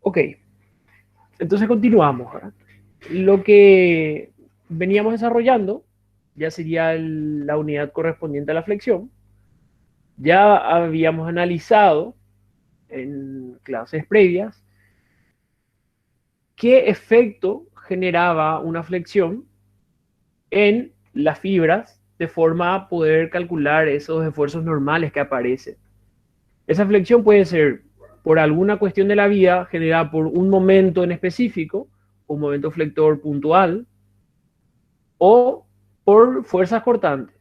Ok, entonces continuamos, ¿verdad? Lo que veníamos desarrollando ya sería la unidad correspondiente a la flexión. Ya habíamos analizado en clases previas qué efecto generaba una flexión en las fibras de forma a poder calcular esos esfuerzos normales que aparecen. Esa flexión puede ser por alguna cuestión de la vida generada por un momento en específico, un momento flector puntual, o por fuerzas cortantes.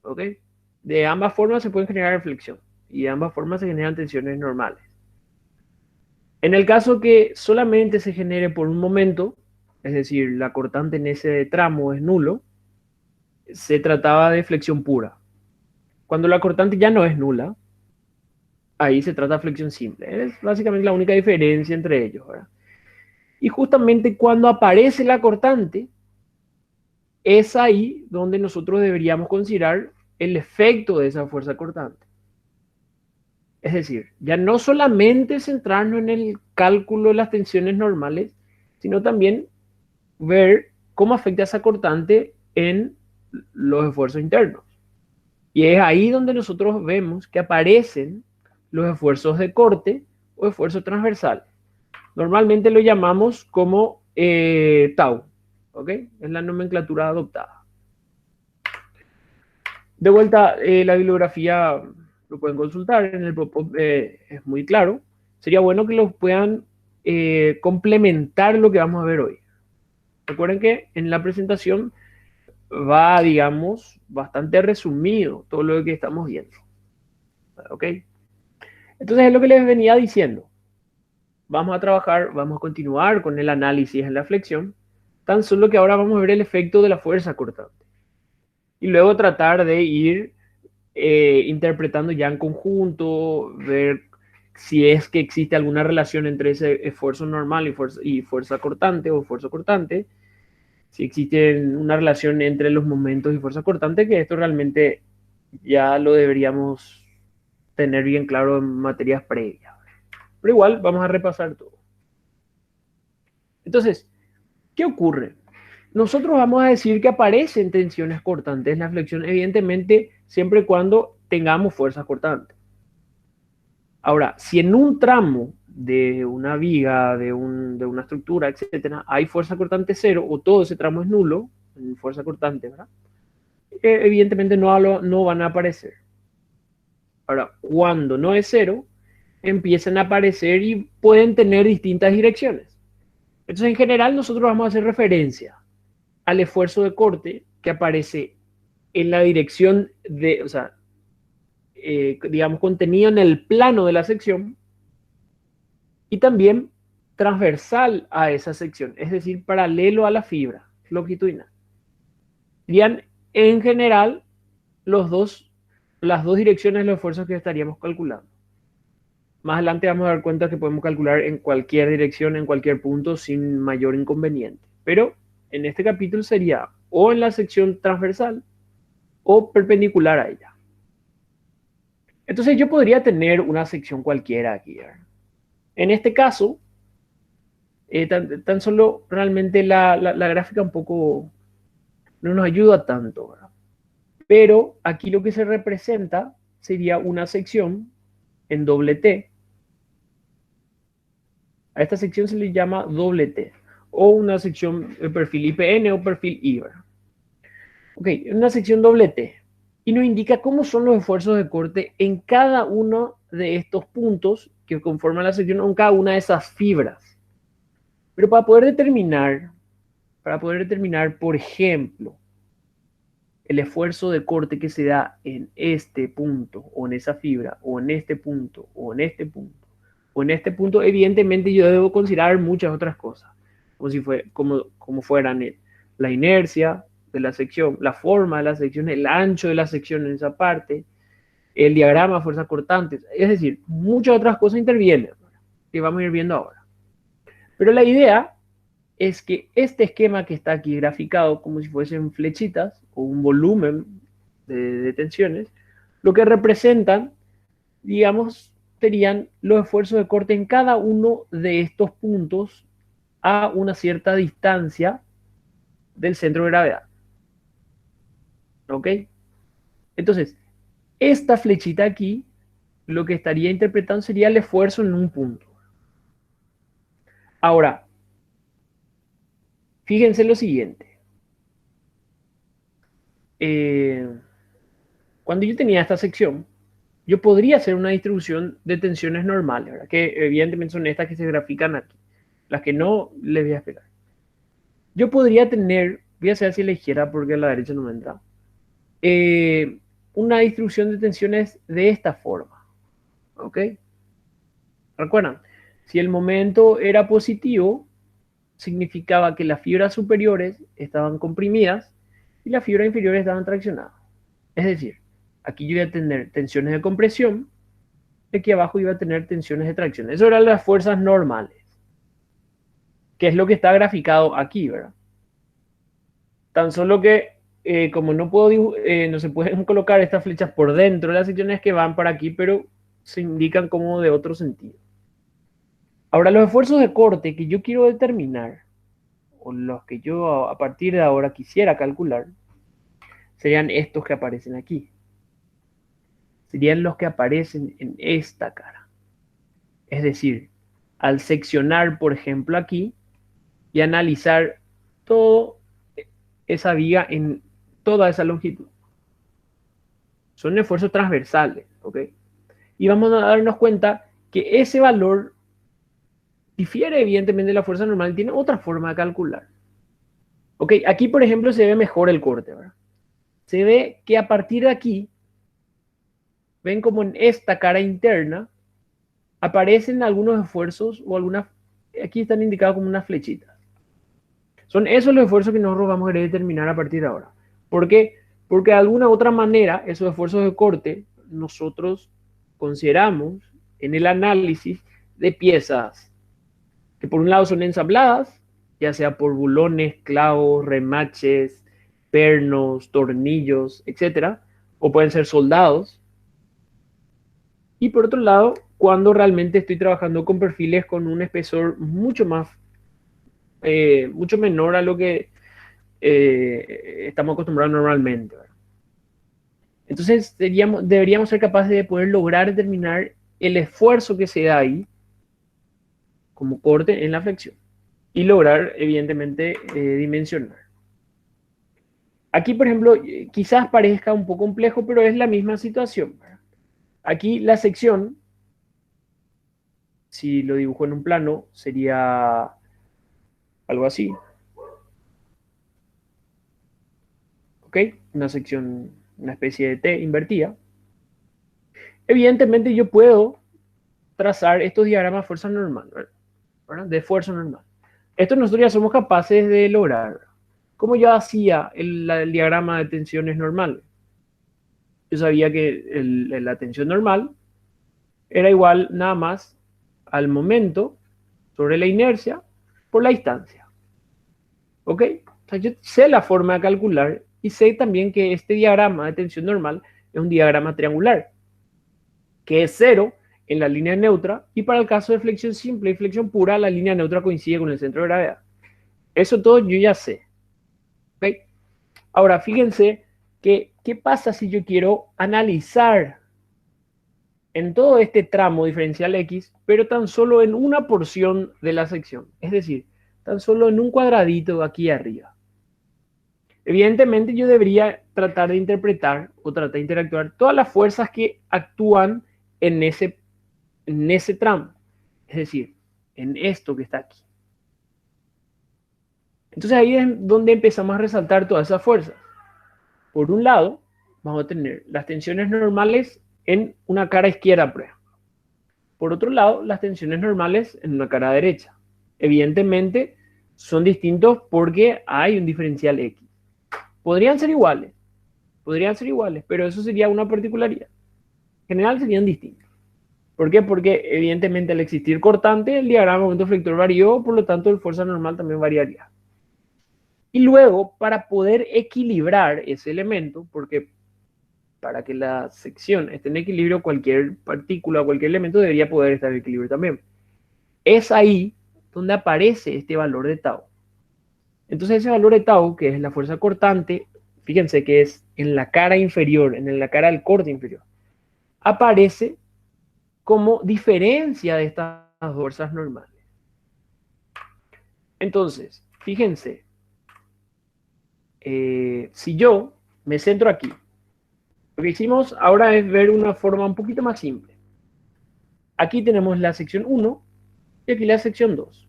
¿Ok? De ambas formas se pueden generar flexión y de ambas formas se generan tensiones normales. En el caso que solamente se genere por un momento, es decir, la cortante en ese tramo es nulo, se trataba de flexión pura. Cuando la cortante ya no es nula, ahí se trata de flexión simple. Es básicamente la única diferencia entre ellos, ¿verdad? Y justamente cuando aparece la cortante, es ahí donde nosotros deberíamos considerar el efecto de esa fuerza cortante. Es decir, ya no solamente centrarnos en el cálculo de las tensiones normales, sino también ver cómo afecta esa cortante en los esfuerzos internos. Y es ahí donde nosotros vemos que aparecen los esfuerzos de corte o esfuerzos transversales. Normalmente lo llamamos como tau, ¿ok? Es la nomenclatura adoptada. De vuelta, la bibliografía lo pueden consultar, en el propósito es muy claro. Sería bueno que los puedan complementar lo que vamos a ver hoy. Recuerden que en la presentación va, digamos, bastante resumido todo lo que estamos viendo. ¿Ok? Entonces es lo que les venía diciendo. Vamos a trabajar, vamos a continuar con el análisis en la flexión, tan solo que ahora vamos a ver el efecto de la fuerza cortante. Y luego tratar de ir interpretando ya en conjunto, ver si es que existe alguna relación entre ese esfuerzo normal y fuerza cortante o esfuerzo cortante, si existe una relación entre los momentos y fuerza cortante, que esto realmente ya lo deberíamos tener bien claro en materias previas. Pero igual vamos a repasar todo. Entonces, ¿qué ocurre? Nosotros vamos a decir que aparecen tensiones cortantes en la flexión, evidentemente, siempre y cuando tengamos fuerzas cortantes. Ahora, si en un tramo de una viga, de una estructura, etcétera, hay fuerza cortante cero o todo ese tramo es nulo, en fuerza cortante, ¿verdad? Evidentemente no van a aparecer. Ahora, cuando no es cero, empiezan a aparecer y pueden tener distintas direcciones. Entonces, en general, nosotros vamos a hacer referencia al esfuerzo de corte que aparece en la dirección de, o sea, digamos, contenido en el plano de la sección y también transversal a esa sección, es decir, paralelo a la fibra longitudinal. Serían en general las dos direcciones de los esfuerzos que estaríamos calculando. Más adelante vamos a dar cuenta que podemos calcular en cualquier dirección, en cualquier punto, sin mayor inconveniente. Pero en este capítulo sería o en la sección transversal o perpendicular a ella. Entonces yo podría tener una sección cualquiera aquí. En este caso, tan solo realmente la gráfica un poco no nos ayuda tanto, ¿verdad? Pero aquí lo que se representa sería una sección en doble T. A esta sección se le llama doble T o una sección de perfil IPN o perfil I. Ok, una sección doble T y nos indica cómo son los esfuerzos de corte en cada uno de estos puntos que conforman la sección o en cada una de esas fibras. Pero para poder determinar, por ejemplo, el esfuerzo de corte que se da en este punto, o en esa fibra, o en este punto, o en este punto, o en este punto, evidentemente yo debo considerar muchas otras cosas, como fueran la inercia de la sección, la forma de la sección, el ancho de la sección en esa parte, el diagrama de fuerzas cortantes, es decir, muchas otras cosas intervienen, que vamos a ir viendo ahora. Pero la idea es que este esquema que está aquí graficado como si fuesen flechitas o un volumen de tensiones, lo que representan, digamos, serían los esfuerzos de corte en cada uno de estos puntos a una cierta distancia del centro de gravedad. ¿Ok? Entonces, esta flechita aquí, lo que estaría interpretando sería el esfuerzo en un punto. Ahora, fíjense lo siguiente. Cuando yo tenía esta sección, yo podría hacer una distribución de tensiones normales, ¿verdad? Que evidentemente son estas que se grafican aquí. Las que no, les voy a explicar. Yo podría tener, voy a hacer hacia la izquierda porque a la derecha no me entra, una distribución de tensiones de esta forma. ¿Ok? Recuerdan, si el momento era positivo, significaba que las fibras superiores estaban comprimidas y las fibras inferiores estaban traccionadas. Es decir, aquí yo iba a tener tensiones de compresión, y aquí abajo iba a tener tensiones de tracción. Eso eran las fuerzas normales, que es lo que está graficado aquí, ¿verdad? Tan solo que como no puedo no se pueden colocar estas flechas por dentro de las secciones que van para aquí, pero se indican como de otro sentido. Ahora, los esfuerzos de corte que yo quiero determinar, o los que yo a partir de ahora quisiera calcular, serían estos que aparecen aquí. Serían los que aparecen en esta cara. Es decir, al seccionar, por ejemplo, aquí y analizar toda esa viga en toda esa longitud. Son esfuerzos transversales, ¿ok? Y vamos a darnos cuenta que ese valor difiere evidentemente de la fuerza normal y tiene otra forma de calcular. Ok, aquí por ejemplo se ve mejor el corte, ¿verdad? Se ve que a partir de aquí, ven como en esta cara interna, aparecen algunos esfuerzos o algunas, aquí están indicados como unas flechitas. Son esos los esfuerzos que nosotros vamos a querer determinar a partir de ahora. ¿Por qué? Porque de alguna otra manera esos esfuerzos de corte nosotros consideramos en el análisis de piezas que por un lado son ensambladas, ya sea por bulones, clavos, remaches, pernos, tornillos, etcétera, o pueden ser soldados. Y por otro lado, cuando realmente estoy trabajando con perfiles con un espesor mucho menor a lo que estamos acostumbrados normalmente. Entonces deberíamos ser capaces de poder lograr determinar el esfuerzo que se da ahí como corte en la flexión y lograr evidentemente dimensionar. Aquí, por ejemplo, quizás parezca un poco complejo, pero es la misma situación. Aquí la sección, si lo dibujo en un plano, sería algo así. ¿Ok? Una sección, una especie de T invertida. Evidentemente yo puedo trazar estos diagramas de fuerza normal, ¿verdad? De fuerza normal. Esto nosotros ya somos capaces de lograr. ¿Cómo yo hacía el diagrama de tensiones normal? Yo sabía que la tensión normal era igual nada más al momento sobre la inercia por la distancia. ¿Ok? O sea, yo sé la forma de calcular y sé también que este diagrama de tensión normal es un diagrama triangular, que es cero en la línea neutra y para el caso de flexión simple y flexión pura, la línea neutra coincide con el centro de gravedad. Eso todo yo ya sé. ¿Ok? Ahora, fíjense que, ¿qué pasa si yo quiero analizar en todo este tramo diferencial X, pero tan solo en una porción de la sección? Es decir, tan solo en un cuadradito aquí arriba. Evidentemente yo debería tratar de interpretar o tratar de interactuar todas las fuerzas que actúan en ese tramo. Es decir, en esto que está aquí. Entonces ahí es donde empezamos a resaltar todas esas fuerzas. Por un lado, vamos a tener las tensiones normales en una cara izquierda, por ejemplo. Por otro lado, las tensiones normales en una cara derecha. Evidentemente, son distintos porque hay un diferencial X. Podrían ser iguales, pero eso sería una particularidad. general serían distintos. ¿Por qué? Porque evidentemente al existir cortante, el diagrama momento flector varió, por lo tanto el fuerza normal también variaría. Y luego, para poder equilibrar ese elemento, porque para que la sección esté en equilibrio, cualquier partícula, cualquier elemento debería poder estar en equilibrio también. Es ahí donde aparece este valor de tau. Entonces ese valor de tau, que es la fuerza cortante, fíjense que es en la cara inferior, en la cara del corte inferior, aparece como diferencia de estas fuerzas normales. Entonces, fíjense, si yo me centro aquí, lo que hicimos ahora es ver una forma un poquito más simple. Aquí tenemos la sección 1 y aquí la sección 2.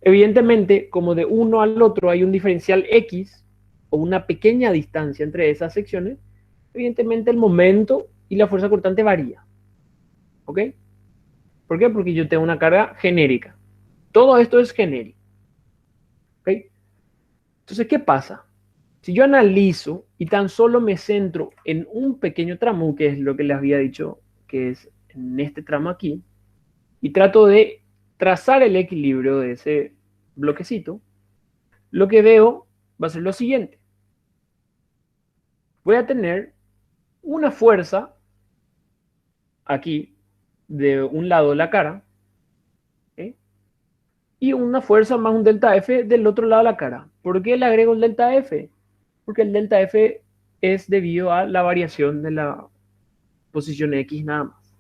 Evidentemente, como de uno al otro hay un diferencial X o una pequeña distancia entre esas secciones, evidentemente el momento y la fuerza cortante varía. ¿Ok? ¿Por qué? Porque yo tengo una carga genérica. Todo esto es genérico. ¿Ok? Entonces, ¿qué pasa? Si yo analizo y tan solo me centro en un pequeño tramo, que es lo que les había dicho, que es en este tramo aquí, y trato de trazar el equilibrio de ese bloquecito, lo que veo va a ser lo siguiente. Voy a tener una fuerza aquí de un lado de la cara, ¿eh? Y una fuerza más un delta F del otro lado de la cara. ¿Por qué le agrego el delta F? Porque el delta F es debido a la variación de la posición X nada más.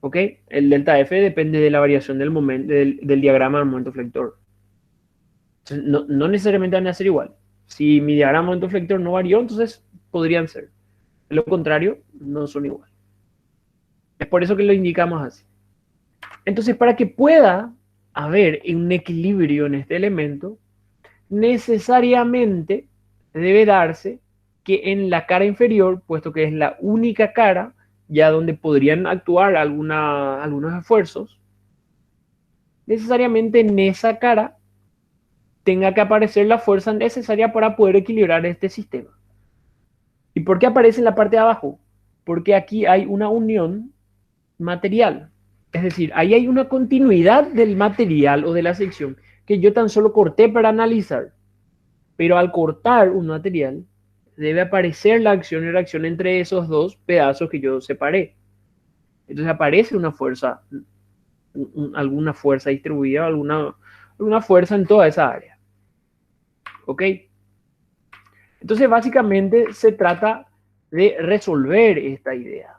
¿Ok? El delta F depende de la variación del, momento, del diagrama del momento flector. Entonces, no necesariamente van a ser igual. Si mi diagrama del momento flector no varió, entonces podrían ser. De lo contrario, no son igual. Es por eso que lo indicamos así. Entonces, para que pueda haber un equilibrio en este elemento, necesariamente debe darse que en la cara inferior, puesto que es la única cara ya donde podrían actuar algunos esfuerzos, necesariamente en esa cara tenga que aparecer la fuerza necesaria para poder equilibrar este sistema. ¿Y por qué aparece en la parte de abajo? Porque aquí hay una unión material. Es decir, ahí hay una continuidad del material o de la sección que yo tan solo corté para analizar. Pero al cortar un material, debe aparecer la acción y reacción entre esos dos pedazos que yo separé. Entonces aparece una fuerza, alguna fuerza distribuida, alguna fuerza en toda esa área. ¿Ok? Entonces básicamente se trata de resolver esta idea.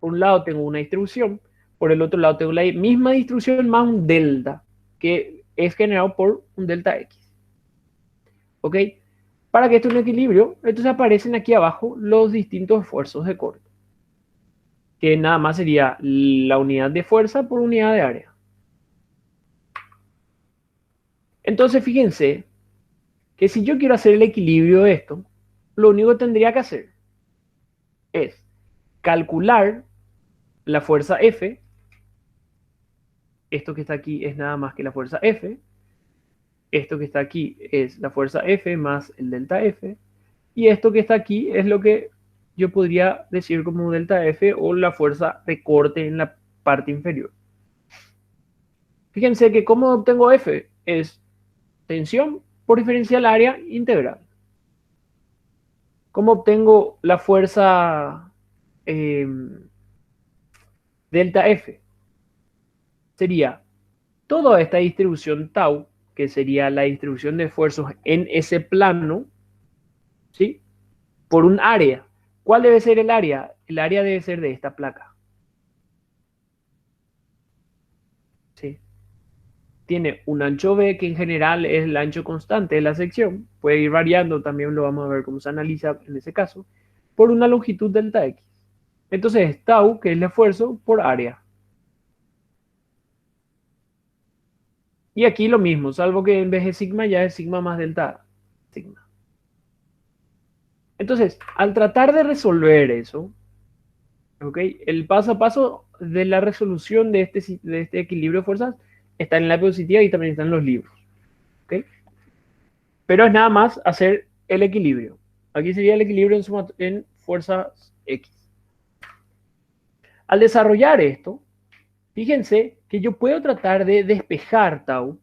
Por un lado tengo una distribución, por el otro lado tengo la misma distribución más un delta, que es generado por un delta X. ¿Ok? Para que esto es un equilibrio, entonces aparecen aquí abajo los distintos esfuerzos de corte, que nada más sería la unidad de fuerza por unidad de área. Entonces fíjense que si yo quiero hacer el equilibrio de esto, lo único que tendría que hacer es calcular la fuerza F. Esto que está aquí es nada más que la fuerza F. Esto que está aquí es la fuerza F más el delta F. Y esto que está aquí es lo que yo podría decir como delta F o la fuerza de corte en la parte inferior. Fíjense que cómo obtengo F es tensión por diferencial área integral. ¿Cómo obtengo la fuerza delta F? Sería toda esta distribución tau, que sería la distribución de esfuerzos en ese plano, ¿sí? Por un área. ¿Cuál debe ser el área? El área debe ser de esta placa. ¿Sí? Tiene un ancho B que en general es el ancho constante de la sección. Puede ir variando, también lo vamos a ver cómo se analiza en ese caso, por una longitud delta X. Entonces es tau, que es el esfuerzo, por área. Y aquí lo mismo, salvo que en vez de sigma ya es sigma más delta sigma. Entonces, al tratar de resolver eso, ¿ok? El paso a paso de la resolución de este equilibrio de fuerzas está en la diapositiva y también están en los libros. ¿Ok? Pero es nada más hacer el equilibrio. Aquí sería el equilibrio en fuerzas X. Al desarrollar esto, fíjense que yo puedo tratar de despejar tau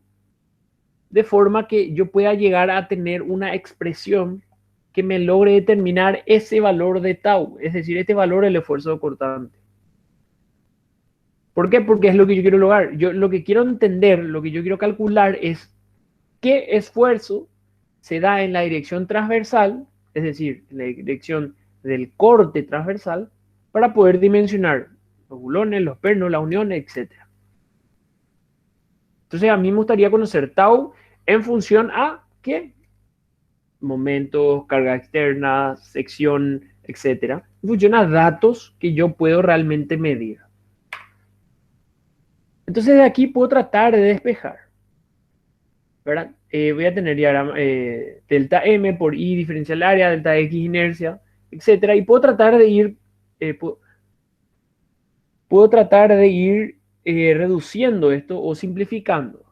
de forma que yo pueda llegar a tener una expresión que me logre determinar ese valor de tau, es decir, este valor del esfuerzo cortante. ¿Por qué? Porque es lo que yo quiero lograr. Yo lo que quiero entender, lo que yo quiero calcular es qué esfuerzo se da en la dirección transversal, es decir, en la dirección del corte transversal, para poder dimensionar los bulones, los pernos, la unión, etc. Entonces a mí me gustaría conocer tau en función a qué momentos, carga externa, sección, etc. En función a datos que yo puedo realmente medir. Entonces de aquí puedo tratar de despejar, ¿verdad? Voy a tener diagrama, delta M por I diferencial área, delta X inercia, etc. Y puedo tratar de ir, puedo tratar de ir reduciendo esto o simplificando.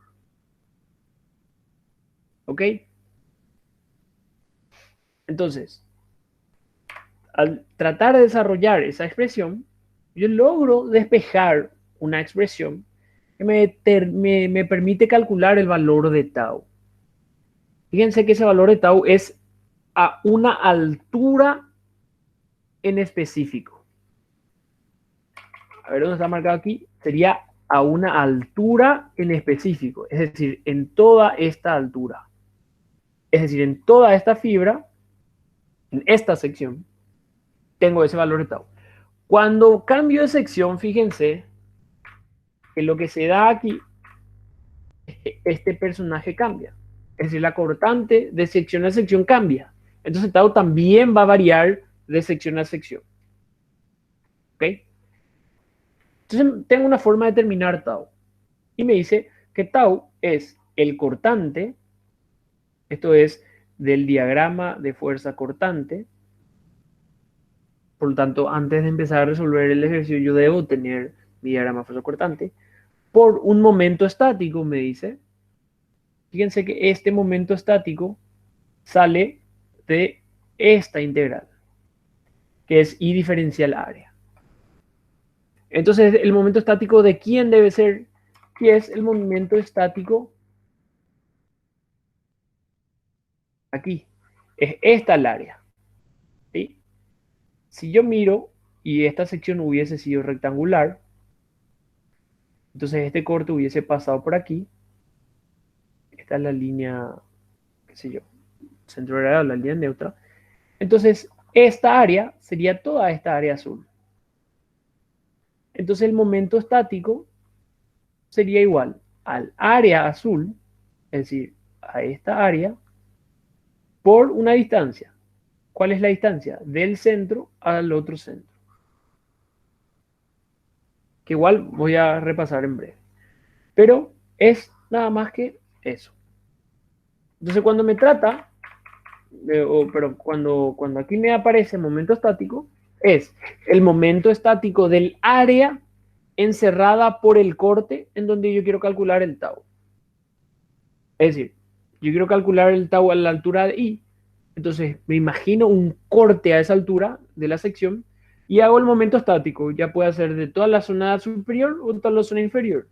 ¿Ok? Entonces, al tratar de desarrollar esa expresión, yo logro despejar una expresión que me permite calcular el valor de tau. Fíjense que ese valor de tau es a una altura en específico. A ver dónde está marcado aquí. Sería a una altura en específico, es decir, en toda esta altura. Es decir, en toda esta fibra, en esta sección, tengo ese valor de tau. Cuando cambio de sección, fíjense que lo que se da aquí es que este personaje cambia. Es decir, la cortante de sección a sección cambia. Entonces tau también va a variar de sección a sección. ¿Ok? Entonces tengo una forma de determinar tau. Y me dice que tau es el cortante, esto es del diagrama de fuerza cortante. Por lo tanto, antes de empezar a resolver el ejercicio, yo debo tener mi diagrama de fuerza cortante por un momento estático, me dice. Fíjense que este momento estático sale de esta integral, que es I diferencial área. Entonces, el momento estático de quién debe ser, que es el momento estático aquí. Es esta el área. ¿Sí? Si yo miro y esta sección hubiese sido rectangular, entonces este corte hubiese pasado por aquí. Esta es la línea, qué sé yo, centro de la línea neutra. Entonces, esta área sería toda esta área azul. Entonces, el momento estático sería igual al área azul, es decir, a esta área, por una distancia. ¿Cuál es la distancia? Del centro al otro centro. Que igual voy a repasar en breve. Pero es nada más que eso. Entonces, cuando me trata, pero cuando aquí me aparece momento estático, es el momento estático del área encerrada por el corte en donde yo quiero calcular el tau. Es decir, yo quiero calcular el tau a la altura de I, entonces me imagino un corte a esa altura de la sección y hago el momento estático, ya puede ser de toda la zona superior o toda la zona inferior.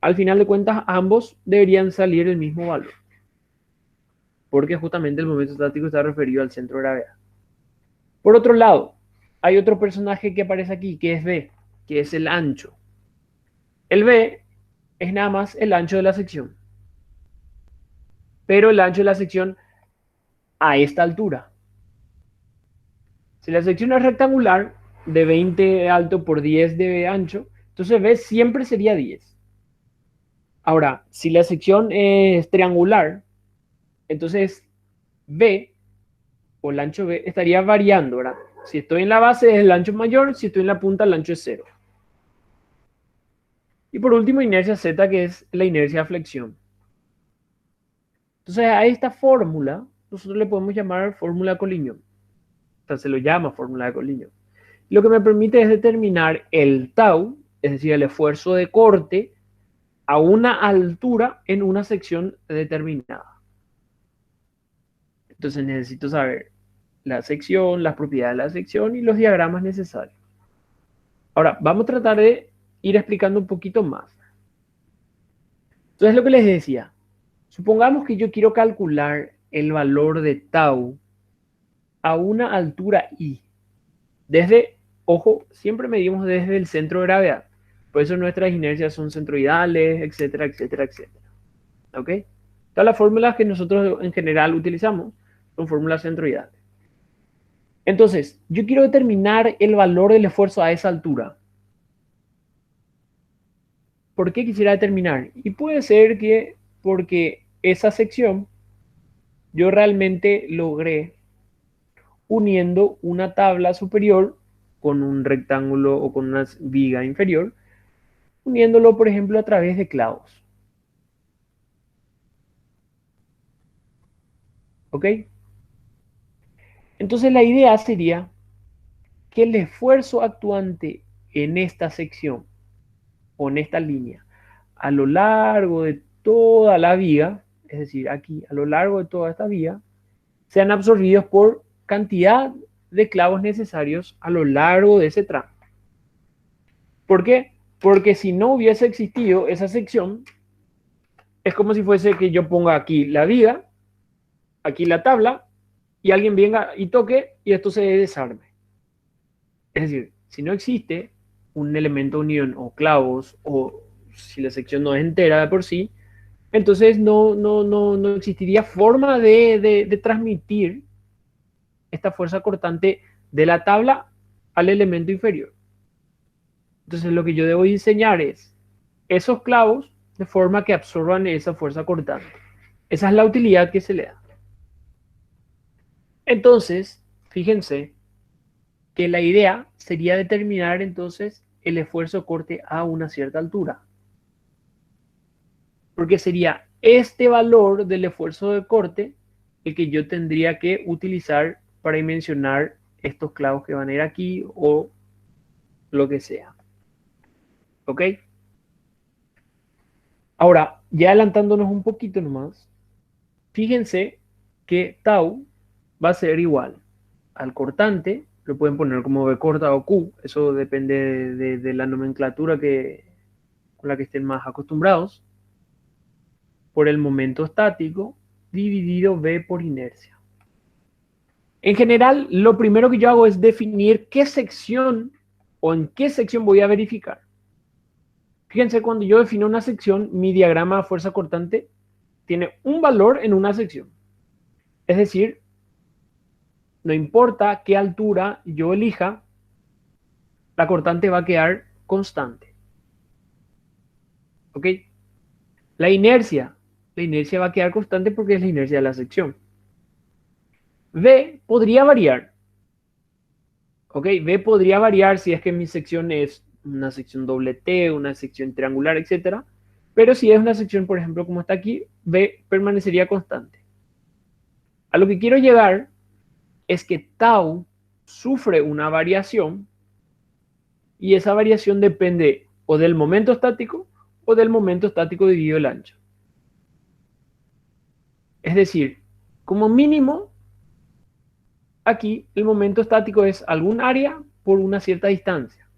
Al final de cuentas, ambos deberían salir el mismo valor, porque justamente el momento estático está referido al centro de gravedad. Por otro lado, hay otro personaje que aparece aquí, que es B, que es el ancho. El B es nada más el ancho de la sección, pero el ancho de la sección a esta altura. Si la sección es rectangular, de 20 de alto por 10 de ancho, entonces B siempre sería 10. Ahora, si la sección es triangular, entonces B o el ancho B estaría variando, ¿verdad? Si estoy en la base es el ancho mayor, si estoy en la punta el ancho es 0. Y por último, inercia Z, que es la inercia de flexión. Entonces a esta fórmula nosotros le podemos llamar fórmula de Collignon. O sea, se lo llama fórmula de Collignon. Lo que me permite es determinar el tau, es decir, el esfuerzo de corte a una altura en una sección determinada. Entonces necesito saber la sección, las propiedades de la sección y los diagramas necesarios. Ahora, vamos a tratar de ir explicando un poquito más. Entonces, lo que les decía, supongamos que yo quiero calcular el valor de tau a una altura i. Desde, ojo, siempre medimos desde el centro de gravedad. Por eso nuestras inercias son centroidales, etcétera, etcétera, etcétera. ¿Ok? Todas las fórmulas que nosotros en general utilizamos son fórmulas centroidales. Entonces, yo quiero determinar el valor del esfuerzo a esa altura. ¿Por qué quisiera determinar? Y puede ser que porque esa sección yo realmente logré uniendo una tabla superior con un rectángulo o con una viga inferior, uniéndolo, por ejemplo, a través de clavos. ¿Ok? Entonces la idea sería que el esfuerzo actuante en esta sección o en esta línea a lo largo de toda la viga, es decir, aquí a lo largo de toda esta viga, sean absorbidos por cantidad de clavos necesarios a lo largo de ese tramo. ¿Por qué? Porque si no hubiese existido esa sección, es como si fuese que yo ponga aquí la viga, aquí la tabla, y alguien venga y toque y esto se desarme. Es decir, si no existe un elemento de unión o clavos, o si la sección no es entera de por sí, entonces no existiría forma de transmitir esta fuerza cortante de la tabla al elemento inferior. Entonces lo que yo debo diseñar es esos clavos de forma que absorban esa fuerza cortante. Esa es la utilidad que se le da. Entonces, fíjense que la idea sería determinar entonces el esfuerzo corte a una cierta altura. Porque sería este valor del esfuerzo de corte el que yo tendría que utilizar para dimensionar estos clavos que van a ir aquí o lo que sea. ¿Ok? Ahora, ya adelantándonos un poquito nomás, fíjense que tau va a ser igual al cortante, lo pueden poner como B corta o Q, eso depende de la nomenclatura con la que estén más acostumbrados, por el momento estático dividido V por inercia. En general, lo primero que yo hago es definir qué sección o en qué sección voy a verificar. Fíjense, cuando yo defino una sección, mi diagrama de fuerza cortante tiene un valor en una sección. Es decir, no importa qué altura yo elija, la cortante va a quedar constante. ¿Ok? La inercia va a quedar constante porque es la inercia de la sección. V podría variar. ¿Ok? V podría variar si es que mi sección es una sección doble T, una sección triangular, etc. Pero si es una sección, por ejemplo, como está aquí, V permanecería constante. A lo que quiero llegar es que tau sufre una variación y esa variación depende o del momento estático o del momento estático dividido el ancho. Es decir, como mínimo, aquí el momento estático es algún área por una cierta distancia.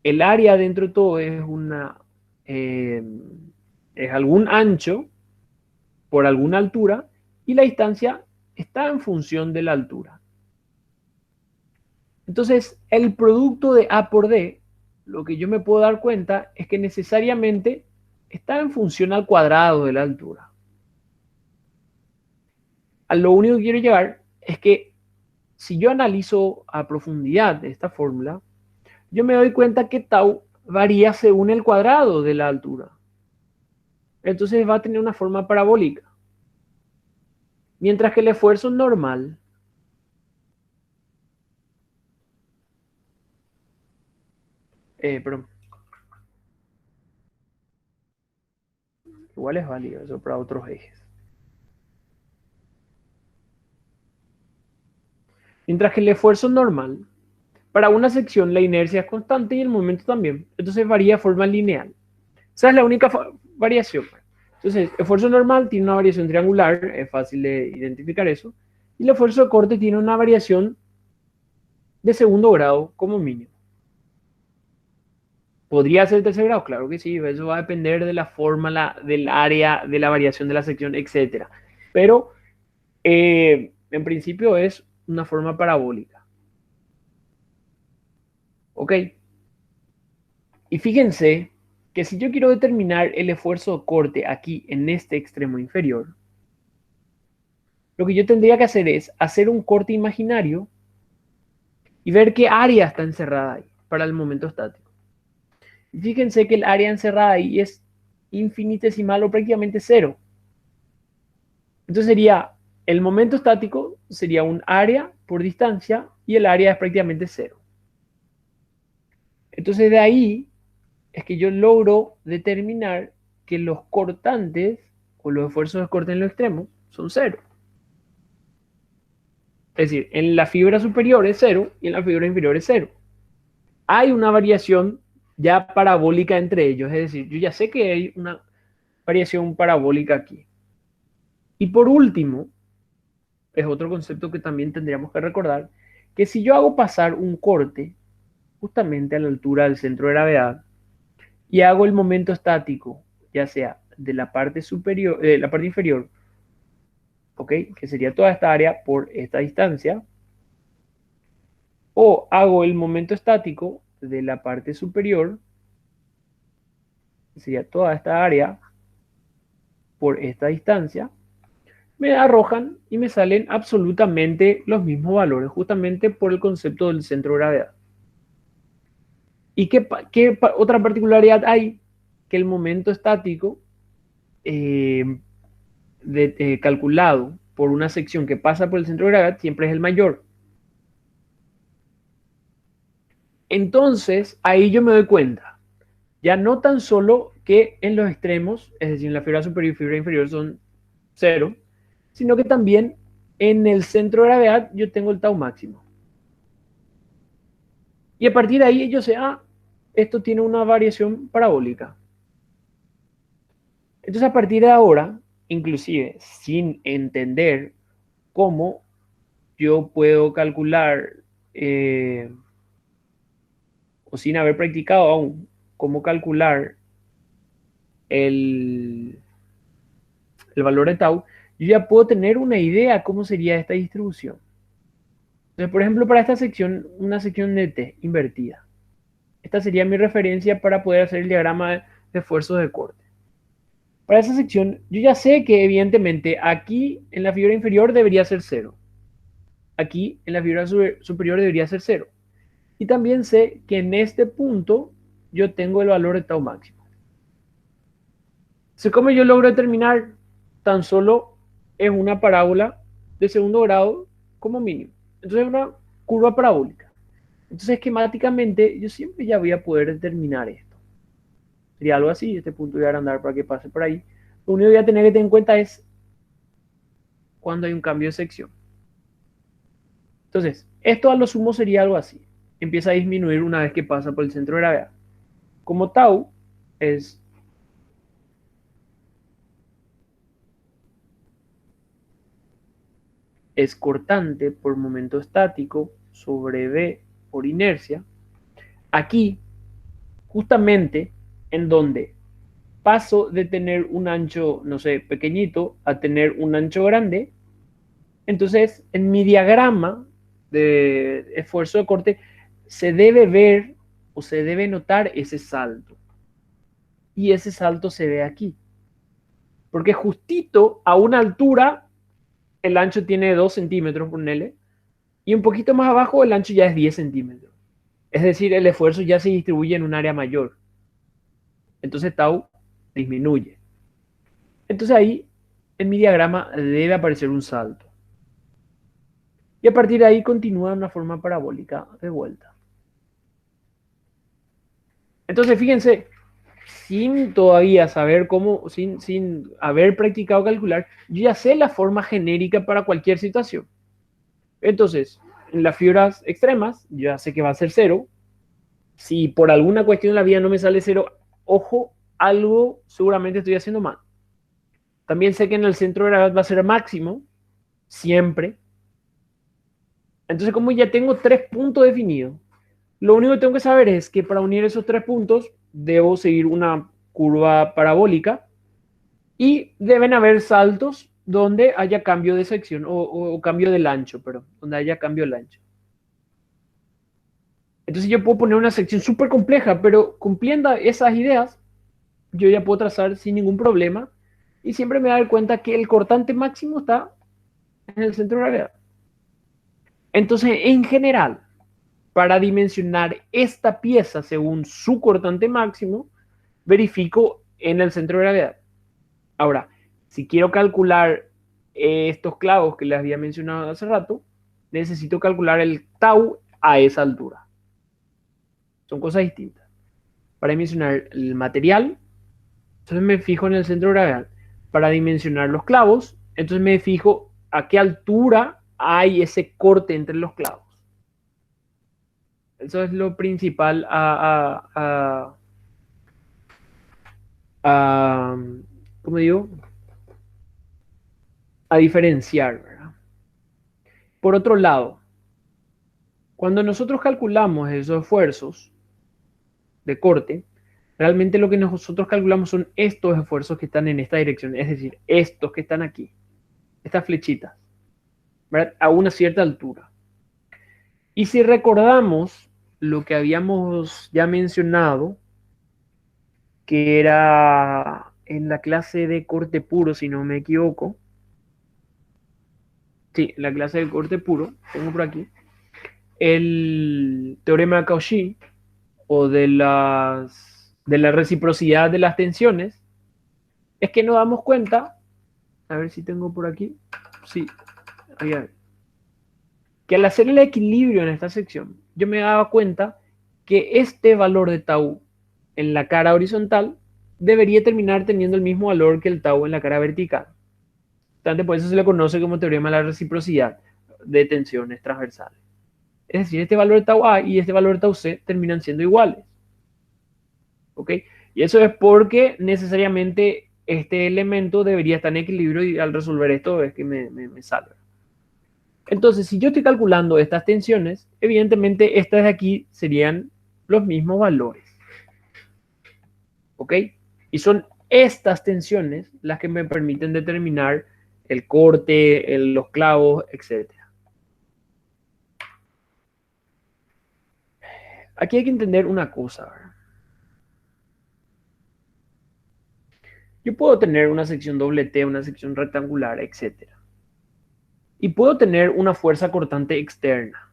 El área dentro de todo es algún ancho por alguna altura y la distancia está en función de la altura. Entonces, el producto de A por D, lo que yo me puedo dar cuenta es que necesariamente está en función al cuadrado de la altura. A lo único que quiero llegar es que si yo analizo a profundidad esta fórmula, yo me doy cuenta que tau varía según el cuadrado de la altura. Entonces va a tener una forma parabólica. Mientras que el esfuerzo normal perdón, igual es válido eso para otros ejes. Mientras que el esfuerzo normal, para una sección la inercia es constante y el momento también. Entonces varía de forma lineal. Esa es la única variación. Entonces, esfuerzo normal tiene una variación triangular, es fácil de identificar eso. Y el esfuerzo de corte tiene una variación de segundo grado como mínimo. ¿Podría ser tercer grado? Claro que sí, eso va a depender de la forma, del área, de la variación de la sección, etcétera. Pero en principio es una forma parabólica. ¿Ok? Y fíjense que si yo quiero determinar el esfuerzo de corte aquí en este extremo inferior, lo que yo tendría que hacer es hacer un corte imaginario y ver qué área está encerrada ahí para el momento estático. Y fíjense que el área encerrada ahí es infinitesimal o prácticamente cero. Entonces sería, el momento estático sería un área por distancia y el área es prácticamente cero. Entonces de ahí es que yo logro determinar que los cortantes o los esfuerzos de corte en los extremos son cero. Es decir, en la fibra superior es cero y en la fibra inferior es cero. Hay una variación ya parabólica entre ellos, es decir, yo ya sé que hay una variación parabólica aquí. Y por último, es otro concepto que también tendríamos que recordar, que si yo hago pasar un corte justamente a la altura del centro de gravedad y hago el momento estático, ya sea de la parte superior, de la parte inferior, ¿ok? Que sería toda esta área por esta distancia, o hago el momento estático de la parte superior, que sería toda esta área por esta distancia, me arrojan y me salen absolutamente los mismos valores, justamente por el concepto del centro de gravedad. ¿Y qué otra particularidad hay? Que el momento estático eh, calculado por una sección que pasa por el centro de gravedad siempre es el mayor. Entonces, ahí yo me doy cuenta, ya no tan solo que en los extremos, es decir, en la fibra superior y fibra inferior son cero, sino que también en el centro de gravedad yo tengo el tau máximo. Y a partir de ahí yo sé, esto tiene una variación parabólica. Entonces, a partir de ahora, inclusive sin entender cómo yo puedo calcular, o sin haber practicado aún, cómo calcular el, el valor de tau, yo ya puedo tener una idea cómo sería esta distribución. Entonces, por ejemplo, para esta sección, una sección de T invertida. Esta sería mi referencia para poder hacer el diagrama de esfuerzos de corte. Para esa sección, yo ya sé que evidentemente aquí en la fibra inferior debería ser cero. Aquí en la fibra superior debería ser cero. Y también sé que en este punto yo tengo el valor de tau máximo. Entonces, ¿cómo yo logro determinar? Tan solo es una parábola de segundo grado como mínimo. Entonces es una curva parabólica. Entonces esquemáticamente yo siempre ya voy a poder determinar esto. Sería algo así, este punto voy a agrandar para que pase por ahí. Lo único que voy a tener que tener en cuenta es cuando hay un cambio de sección. Entonces, esto a lo sumo sería algo así. Empieza a disminuir una vez que pasa por el centro de gravedad. Como tau es cortante por momento estático sobre v por inercia, aquí justamente en donde paso de tener un ancho, no sé, pequeñito a tener un ancho grande, entonces en mi diagrama de esfuerzo de corte se debe ver o se debe notar ese salto. Y ese salto se ve aquí. Porque justito a una altura el ancho tiene 2 centímetros, ponele, y un poquito más abajo el ancho ya es 10 centímetros. Es decir, el esfuerzo ya se distribuye en un área mayor. Entonces tau disminuye. Entonces ahí en mi diagrama debe aparecer un salto. Y a partir de ahí continúa una forma parabólica de vuelta. Entonces fíjense, sin todavía saber cómo, sin haber practicado calcular, yo ya sé la forma genérica para cualquier situación. Entonces, en las fibras extremas, yo ya sé que va a ser cero. Si por alguna cuestión en la vida no me sale cero, ojo, algo seguramente estoy haciendo mal. También sé que en el centro de gravedad va a ser máximo, siempre. Entonces, como ya tengo 3 puntos definidos, lo único que tengo que saber es que para unir esos 3 puntos debo seguir una curva parabólica y deben haber saltos donde haya cambio de sección o cambio del ancho, perdón, donde haya cambio del ancho. Entonces yo puedo poner una sección súper compleja, pero cumpliendo esas ideas, yo ya puedo trazar sin ningún problema y siempre me voy a dar cuenta que el cortante máximo está en el centro de gravedad. Entonces, en general, para dimensionar esta pieza según su cortante máximo, verifico en el centro de gravedad. Ahora, si quiero calcular estos clavos que les había mencionado hace rato, necesito calcular el tau a esa altura. Son cosas distintas. Para dimensionar el material, entonces me fijo en el centro de gravedad. Para dimensionar los clavos, entonces me fijo a qué altura hay ese corte entre los clavos. Eso es lo principal ¿cómo digo? A diferenciar, ¿verdad? Por otro lado, cuando nosotros calculamos esos esfuerzos de corte, realmente lo que nosotros calculamos son estos esfuerzos que están en esta dirección, es decir, estos que están aquí, estas flechitas, ¿verdad? A una cierta altura. Y si recordamos lo que habíamos ya mencionado, que era en la clase de corte puro, si no me equivoco. Sí, la clase de corte puro, tengo por aquí, el teorema de Cauchy, o de la reciprocidad de las tensiones, es que nos damos cuenta, a ver si tengo por aquí, sí, que al hacer el equilibrio en esta sección, yo me daba cuenta que este valor de tau en la cara horizontal debería terminar teniendo el mismo valor que el tau en la cara vertical. Por eso se le conoce como teorema de la reciprocidad de tensiones transversales. Es decir, este valor de tau A y este valor de tau C terminan siendo iguales. ¿Ok? Y eso es porque necesariamente este elemento debería estar en equilibrio y al resolver esto es que me sale. Entonces, si yo estoy calculando estas tensiones, evidentemente estas de aquí serían los mismos valores. ¿Ok? Y son estas tensiones las que me permiten determinar el corte, los clavos, etc. Aquí hay que entender una cosa, ¿verdad? Yo puedo tener una sección doble T, una sección rectangular, etc. Y puedo tener una fuerza cortante externa.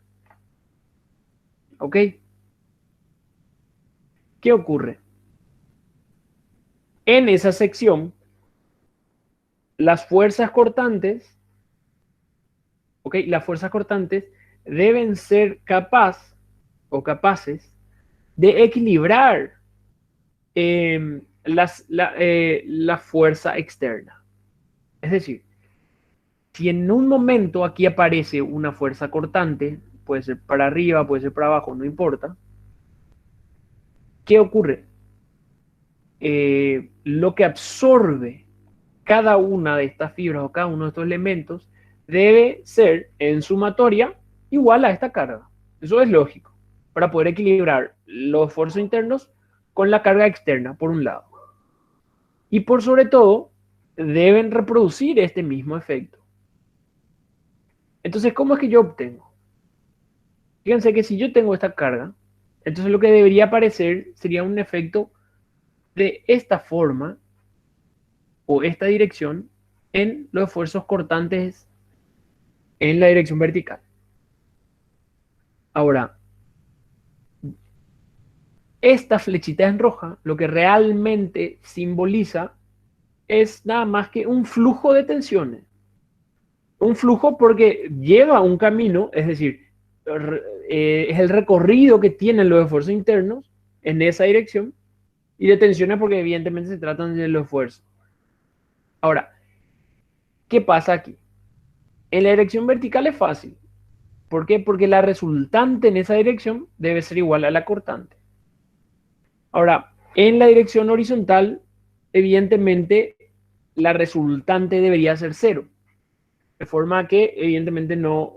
¿Ok? ¿Qué ocurre? En esa sección, las fuerzas cortantes, ¿ok? Las fuerzas cortantes deben ser capaces de equilibrar la fuerza externa. Es decir, si en un momento aquí aparece una fuerza cortante, puede ser para arriba, puede ser para abajo, no importa, ¿qué ocurre? Lo que absorbe cada una de estas fibras o cada uno de estos elementos debe ser en sumatoria igual a esta carga. Eso es lógico, para poder equilibrar los esfuerzos internos con la carga externa, por un lado. Y por sobre todo, deben reproducir este mismo efecto. Entonces, ¿cómo es que yo obtengo? Fíjense que si yo tengo esta carga, entonces lo que debería aparecer sería un efecto de esta forma o esta dirección en los esfuerzos cortantes en la dirección vertical. Ahora, esta flechita en roja lo que realmente simboliza es nada más que un flujo de tensiones. Un flujo porque lleva un camino, es decir, es el recorrido que tienen los esfuerzos internos en esa dirección, y de tensiones porque evidentemente se tratan de los esfuerzos. Ahora, ¿qué pasa aquí? En la dirección vertical es fácil. ¿Por qué? Porque la resultante en esa dirección debe ser igual a la cortante. Ahora, en la dirección horizontal, evidentemente, la resultante debería ser cero. De forma que, evidentemente, no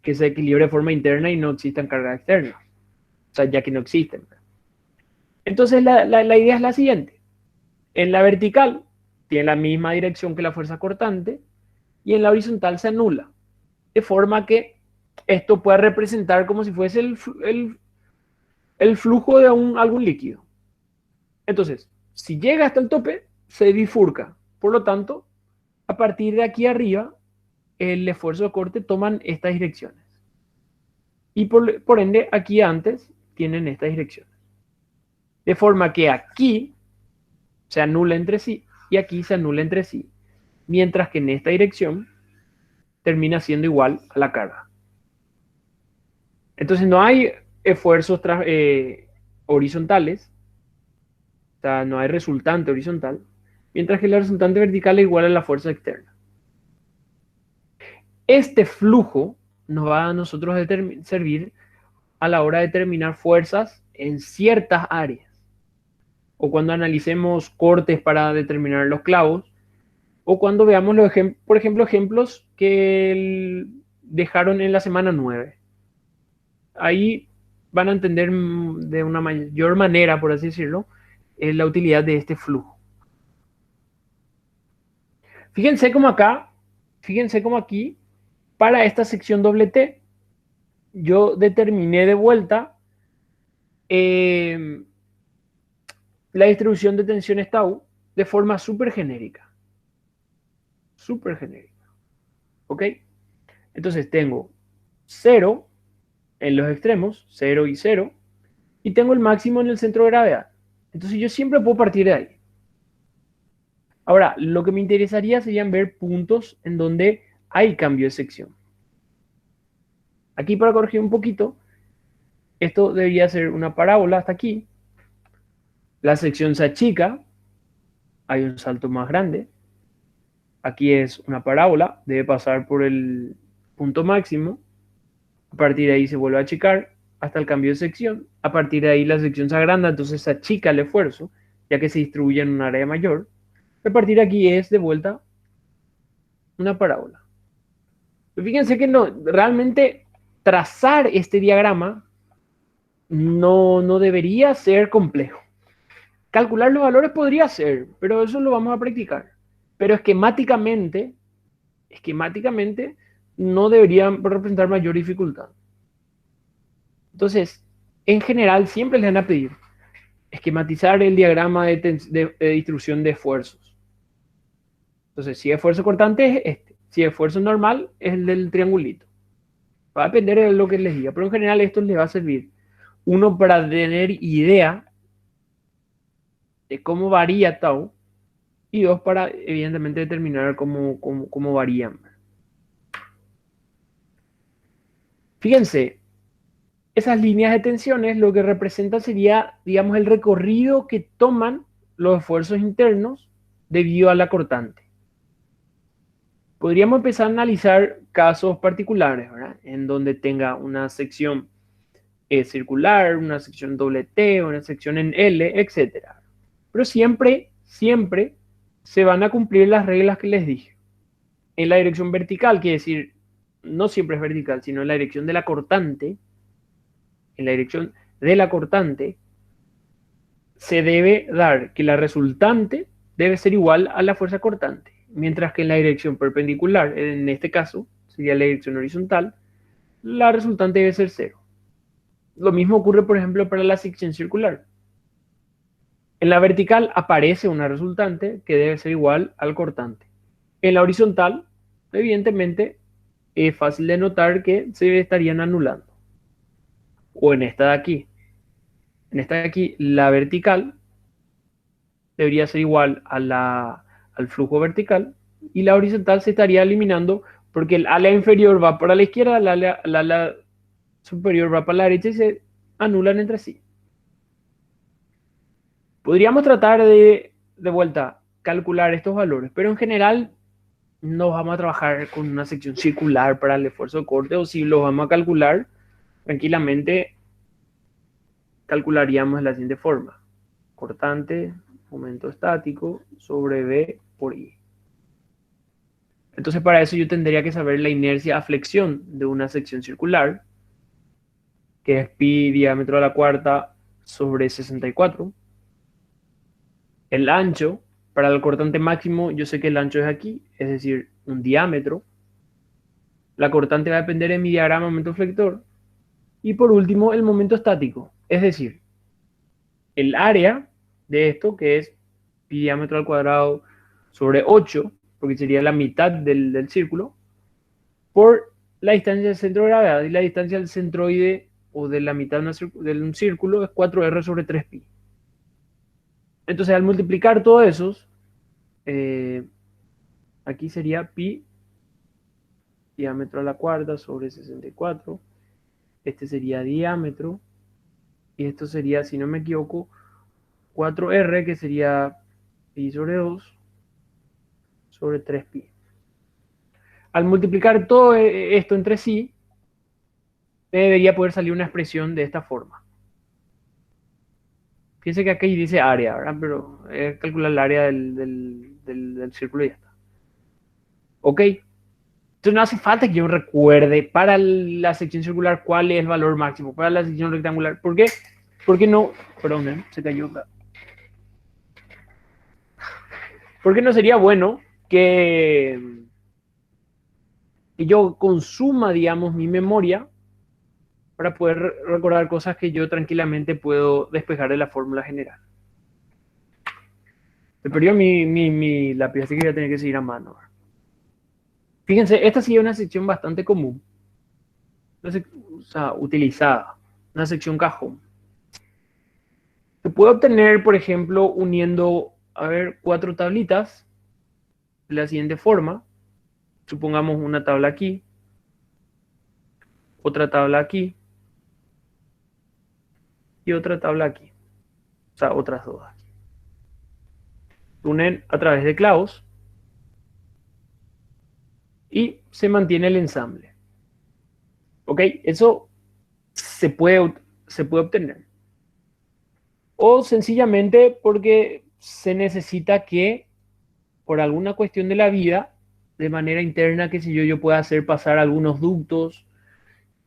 que se equilibre de forma interna y no existan cargas externas. O sea, ya que no existen. Entonces la idea es la siguiente. En la vertical tiene la misma dirección que la fuerza cortante y en la horizontal se anula. De forma que esto pueda representar como si fuese el flujo de algún líquido. Entonces, si llega hasta el tope, se bifurca. Por lo tanto, a partir de aquí arriba, el esfuerzo de corte toman estas direcciones. Y por ende, aquí antes tienen estas direcciones. De forma que aquí se anula entre sí y aquí se anula entre sí. Mientras que en esta dirección termina siendo igual a la carga. Entonces no hay esfuerzos horizontales, o sea, no hay resultante horizontal, mientras que la resultante vertical es igual a la fuerza externa. Este flujo nos va a nosotros servir a la hora de determinar fuerzas en ciertas áreas. O cuando analicemos cortes para determinar los clavos, o cuando veamos, por ejemplo, ejemplos que dejaron en la semana 9. Ahí van a entender de una mayor manera, por así decirlo, la utilidad de este flujo. Fíjense como acá, fíjense como aquí, para esta sección doble T, yo determiné de vuelta la distribución de tensiones tau de forma súper genérica. Súper genérica. ¿Ok? Entonces tengo 0 en los extremos, 0 y 0, y tengo el máximo en el centro de gravedad. Entonces yo siempre puedo partir de ahí. Ahora, lo que me interesaría serían ver puntos en donde hay cambio de sección. Aquí para corregir un poquito, esto debería ser una parábola hasta aquí. La sección se achica, hay un salto más grande. Aquí es una parábola, debe pasar por el punto máximo. A partir de ahí se vuelve a achicar hasta el cambio de sección. A partir de ahí la sección se agranda, entonces se achica el esfuerzo, ya que se distribuye en un área mayor. A partir de aquí es de vuelta una parábola. Fíjense que no, realmente trazar este diagrama no debería ser complejo. Calcular los valores podría ser, pero eso lo vamos a practicar. Pero esquemáticamente no debería representar mayor dificultad. Entonces, en general, siempre les van a pedir esquematizar el diagrama de distribución de esfuerzos. Entonces, si esfuerzo cortante es este. Si esfuerzo normal es el del triangulito. Va a depender de lo que les diga, pero en general esto les va a servir. Uno, para tener idea de cómo varía tau, y dos, para evidentemente determinar cómo varían. Fíjense, esas líneas de tensiones lo que representa sería, digamos, el recorrido que toman los esfuerzos internos debido a la cortante. Podríamos empezar a analizar casos particulares, ¿verdad? En donde tenga una sección circular, una sección doble T, una sección en L, etc. Pero siempre se van a cumplir las reglas que les dije. En la dirección vertical, quiere decir, no siempre es vertical, sino en la dirección de la cortante, en la dirección de la cortante, se debe dar que la resultante debe ser igual a la fuerza cortante, mientras que en la dirección perpendicular, en este caso, sería la dirección horizontal, la resultante debe ser cero. Lo mismo ocurre, por ejemplo, para la sección circular. En la vertical aparece una resultante que debe ser igual al cortante. En la horizontal, evidentemente, es fácil de notar que se estarían anulando. O en esta de aquí. En esta de aquí, la vertical debería ser igual al flujo vertical y la horizontal se estaría eliminando porque el ala inferior va para la izquierda, el ala superior va para la derecha y se anulan entre sí. Podríamos tratar de vuelta calcular estos valores, pero en general no vamos a trabajar con una sección circular para el esfuerzo de corte, o si lo vamos a calcular, tranquilamente calcularíamos de la siguiente forma. Cortante, momento estático, sobre B por I. Entonces para eso yo tendría que saber la inercia a flexión de una sección circular, que es pi diámetro a la cuarta sobre 64. El ancho, para el cortante máximo, yo sé que el ancho es aquí, es decir, un diámetro. La cortante va a depender de mi diagrama momento flector. Y por último, el momento estático, es decir, el área de esto, que es pi diámetro al cuadrado sobre 8, porque sería la mitad del círculo, por la distancia del centro de gravedad. Y la distancia del centroide o de la mitad de un círculo es 4r sobre 3pi. Entonces, al multiplicar todos esos, aquí sería pi diámetro a la cuarta sobre 64. Este sería diámetro. Y esto sería, si no me equivoco, 4r, que sería pi sobre 2 sobre 3pi. Al multiplicar todo esto entre sí, me debería poder salir una expresión de esta forma. Fíjense que aquí dice área, ¿verdad? Pero es calcular el área del círculo y ya está. ¿Ok? Entonces no hace falta que yo recuerde para la sección circular cuál es el valor máximo, para la sección rectangular. ¿Por qué? Porque no, perdón, se cayó acá. Porque no sería bueno que yo consuma, digamos, mi memoria para poder recordar cosas que yo tranquilamente puedo despejar de la fórmula general. Me perdió mi lápiz, así que voy a tener que seguir a mano. Fíjense, esta sí es una sección bastante común, o sea, utilizada, una sección cajón. Se puede obtener, por ejemplo, uniendo, a ver, cuatro tablitas de la siguiente forma. Supongamos una tabla aquí, otra tabla aquí y otra tabla aquí. O sea, otras dos aquí. Unen a través de clavos y se mantiene el ensamble. ¿Ok? Eso se puede obtener. O sencillamente porque se necesita que, por alguna cuestión de la vida, de manera interna, qué sé yo, yo pueda hacer pasar algunos ductos,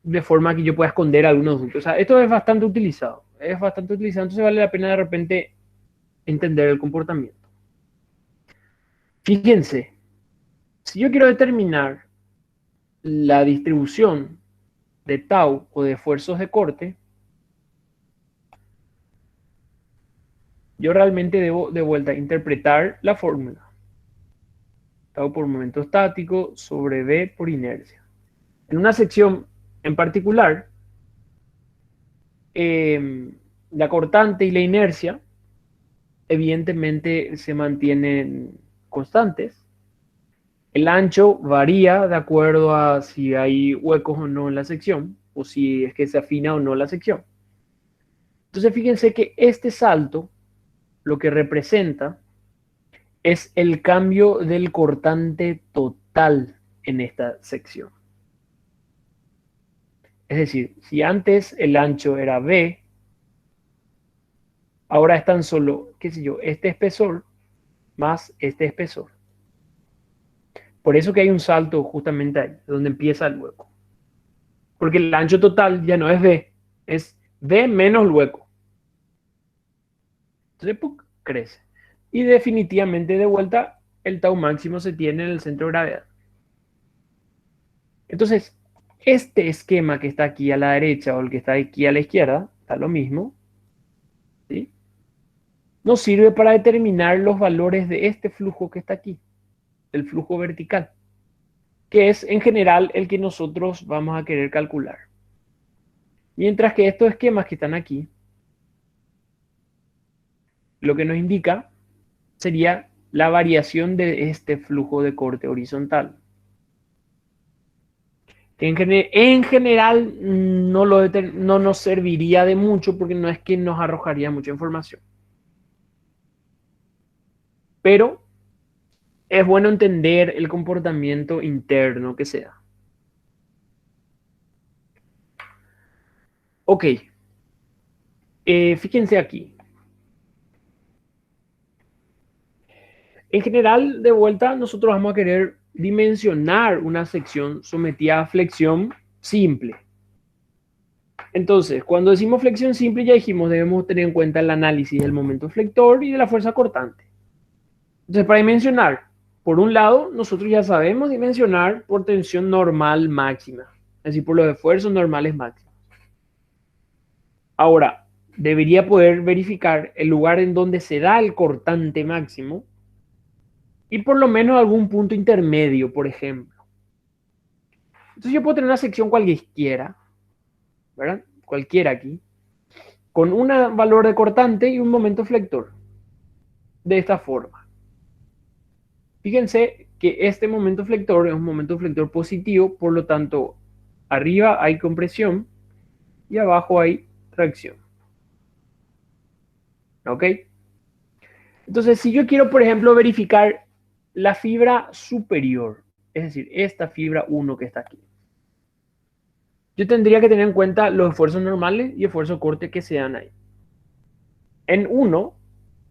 de forma que yo pueda esconder algunos ductos. O sea, esto es bastante utilizado. Es bastante utilizado, entonces vale la pena de repente entender el comportamiento. Fíjense, si yo quiero determinar la distribución de tau o de esfuerzos de corte, yo realmente debo de vuelta interpretar la fórmula. Tau por momento estático sobre V por inercia. En una sección en particular, la cortante y la inercia evidentemente se mantienen constantes. El ancho varía de acuerdo a si hay huecos o no en la sección, o si es que se afina o no la sección. Entonces fíjense que este salto lo que representa es el cambio del cortante total en esta sección. Es decir, si antes el ancho era B, ahora es tan solo, qué sé yo, este espesor más este espesor. Por eso que hay un salto justamente ahí, donde empieza el hueco. Porque el ancho total ya no es B, es B menos el hueco. Entonces, ¡puc!, crece. Y definitivamente de vuelta, el tau máximo se tiene en el centro de gravedad. Entonces, este esquema que está aquí a la derecha o el que está aquí a la izquierda, está lo mismo, ¿sí? Nos sirve para determinar los valores de este flujo que está aquí, el flujo vertical, que es en general el que nosotros vamos a querer calcular. Mientras que estos esquemas que están aquí, lo que nos indica sería la variación de este flujo de corte horizontal. En general no nos serviría de mucho porque no es que nos arrojaría mucha información. Pero es bueno entender el comportamiento interno que sea. Ok, fíjense aquí. En general, de vuelta, nosotros vamos a querer dimensionar una sección sometida a flexión simple. Entonces, cuando decimos flexión simple, ya dijimos, debemos tener en cuenta el análisis del momento flector y de la fuerza cortante. Entonces, para dimensionar, por un lado, nosotros ya sabemos dimensionar por tensión normal máxima, es decir, por los esfuerzos normales máximos. Ahora, debería poder verificar el lugar en donde se da el cortante máximo y por lo menos algún punto intermedio, por ejemplo. Entonces yo puedo tener una sección cualquiera, ¿verdad? Cualquiera aquí, con un valor de cortante y un momento flector. De esta forma. Fíjense que este momento flector es un momento flector positivo, por lo tanto, arriba hay compresión y abajo hay tracción. ¿Ok? Entonces, si yo quiero, por ejemplo, verificar la fibra superior, es decir, esta fibra 1 que está aquí, yo tendría que tener en cuenta los esfuerzos normales y esfuerzo corte que se dan ahí. En 1,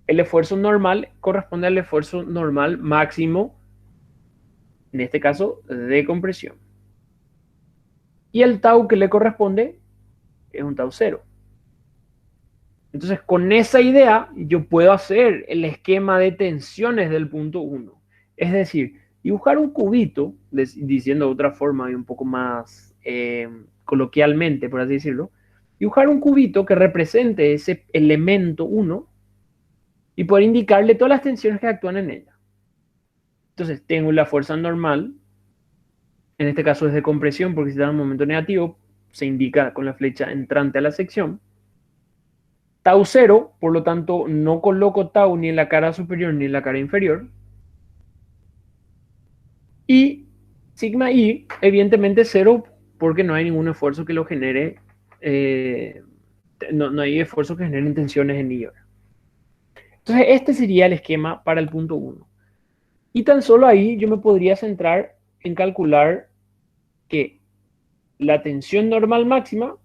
el esfuerzo normal corresponde al esfuerzo normal máximo, en este caso, de compresión. Y el tau que le corresponde es un tau 0. Entonces, con esa idea, yo puedo hacer el esquema de tensiones del punto 1. Es decir, dibujar un cubito, diciendo de otra forma y un poco más coloquialmente, por así decirlo, dibujar un cubito que represente ese elemento 1 y poder indicarle todas las tensiones que actúan en ella. Entonces, tengo la fuerza normal, en este caso es de compresión, porque si está en un momento negativo, se indica con la flecha entrante a la sección. Tau 0, por lo tanto, no coloco tau ni en la cara superior ni en la cara inferior. Y sigma i, evidentemente 0, porque no hay ningún esfuerzo que lo genere, no hay esfuerzo que genere tensiones en I. Entonces, este sería el esquema para el punto 1. Y tan solo ahí yo me podría centrar en calcular que la tensión normal máxima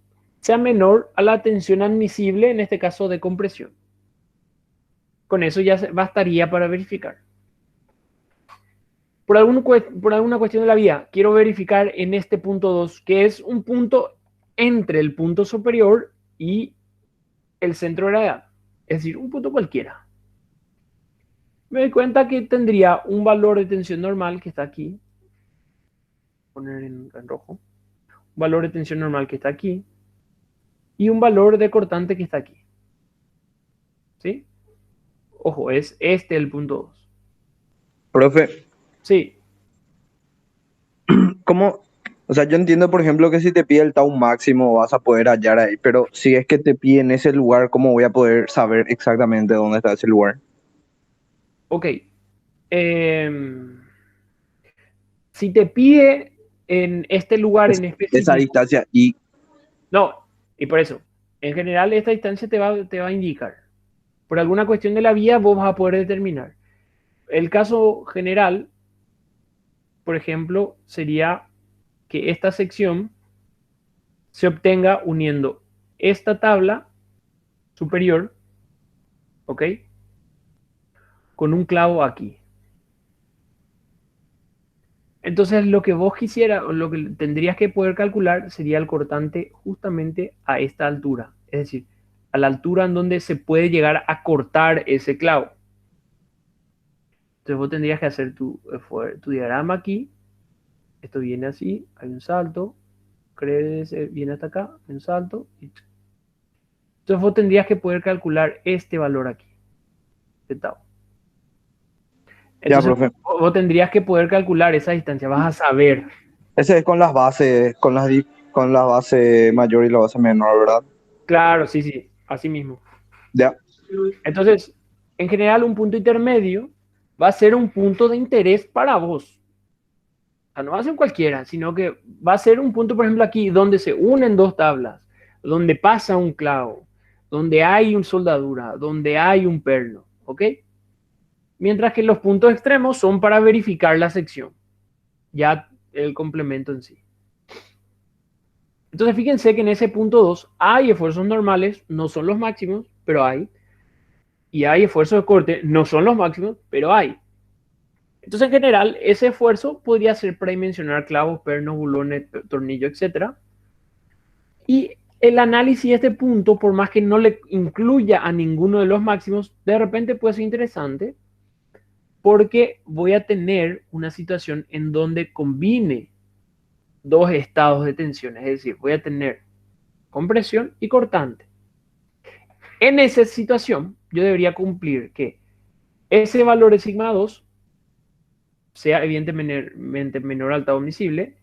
sea menor a la tensión admisible, en este caso de compresión. Con eso ya bastaría para verificar. Por alguna cuestión de la vía, quiero verificar en este punto 2, que es un punto entre el punto superior y el centro de gravedad. Es decir, un punto cualquiera. Me doy cuenta que tendría un valor de tensión normal que está aquí. Poner en rojo. Un valor de tensión normal que está aquí. Y un valor de cortante que está aquí. ¿Sí? Ojo, es este el punto 2. Profe, Sí. ¿cómo? O sea, yo entiendo, por ejemplo, que si te pide el tau máximo vas a poder hallar ahí, pero si es que te pide en ese lugar, ¿cómo voy a poder saber exactamente dónde está ese lugar? Ok. Si te pide en este lugar en Esa específico, distancia y no, y por eso, en general esta distancia te va a indicar. Por alguna cuestión de la vía vos vas a poder determinar. El caso general, por ejemplo, sería que esta sección se obtenga uniendo esta tabla superior, ¿ok? Con un clavo aquí. Entonces lo que vos quisieras, o lo que tendrías que poder calcular sería el cortante justamente a esta altura. Es decir, a la altura en donde se puede llegar a cortar ese clavo. Entonces vos tendrías que hacer tu diagrama aquí. Esto viene así, hay un salto, crece, viene hasta acá, un salto. Entonces vos tendrías que poder calcular este valor aquí, de tau. ya, Entonces profe. vos tendrías que poder calcular esa distancia, vas a saber. Ese es con las bases, con la base mayor y la base menor, ¿verdad? Claro, sí, sí, así mismo. Ya, Entonces, en general, un punto intermedio va a ser un punto de interés para vos. O sea, no va a ser cualquiera, sino que va a ser un punto, por ejemplo, aquí, donde se unen dos tablas, donde pasa un clavo, donde hay una soldadura, donde hay un perno, ¿ok? Mientras que los puntos extremos son para verificar la sección, ya el complemento en sí. Entonces, fíjense que en ese punto 2 hay esfuerzos normales, no son los máximos, pero hay. Y hay esfuerzos de corte, no son los máximos, pero hay. Entonces, en general, ese esfuerzo podría ser para dimensionar clavos, pernos, bulones, tornillos, etc. Y el análisis de este punto, por más que no le incluya a ninguno de los máximos, de repente puede ser interesante porque voy a tener una situación en donde combine dos estados de tensión, es decir, voy a tener compresión y cortante. En esa situación, yo debería cumplir que ese valor de sigma 2 sea evidentemente menor al tau admisible,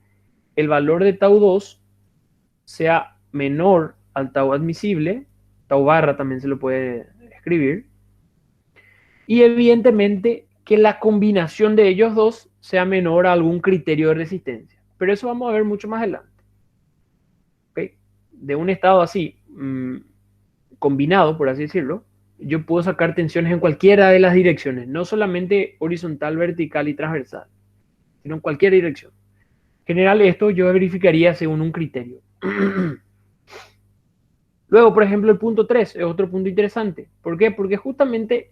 el valor de tau 2 sea menor al tau admisible, tau barra también se lo puede escribir, y evidentemente que la combinación de ellos dos sea menor a algún criterio de resistencia. Pero eso vamos a ver mucho más adelante. ¿Okay? De un estado así, combinado, por así decirlo, yo puedo sacar tensiones en cualquiera de las direcciones, no solamente horizontal, vertical y transversal, sino en cualquier dirección. En general, esto yo verificaría según un criterio. Luego, por ejemplo, el punto 3 es otro punto interesante. ¿Por qué? Porque justamente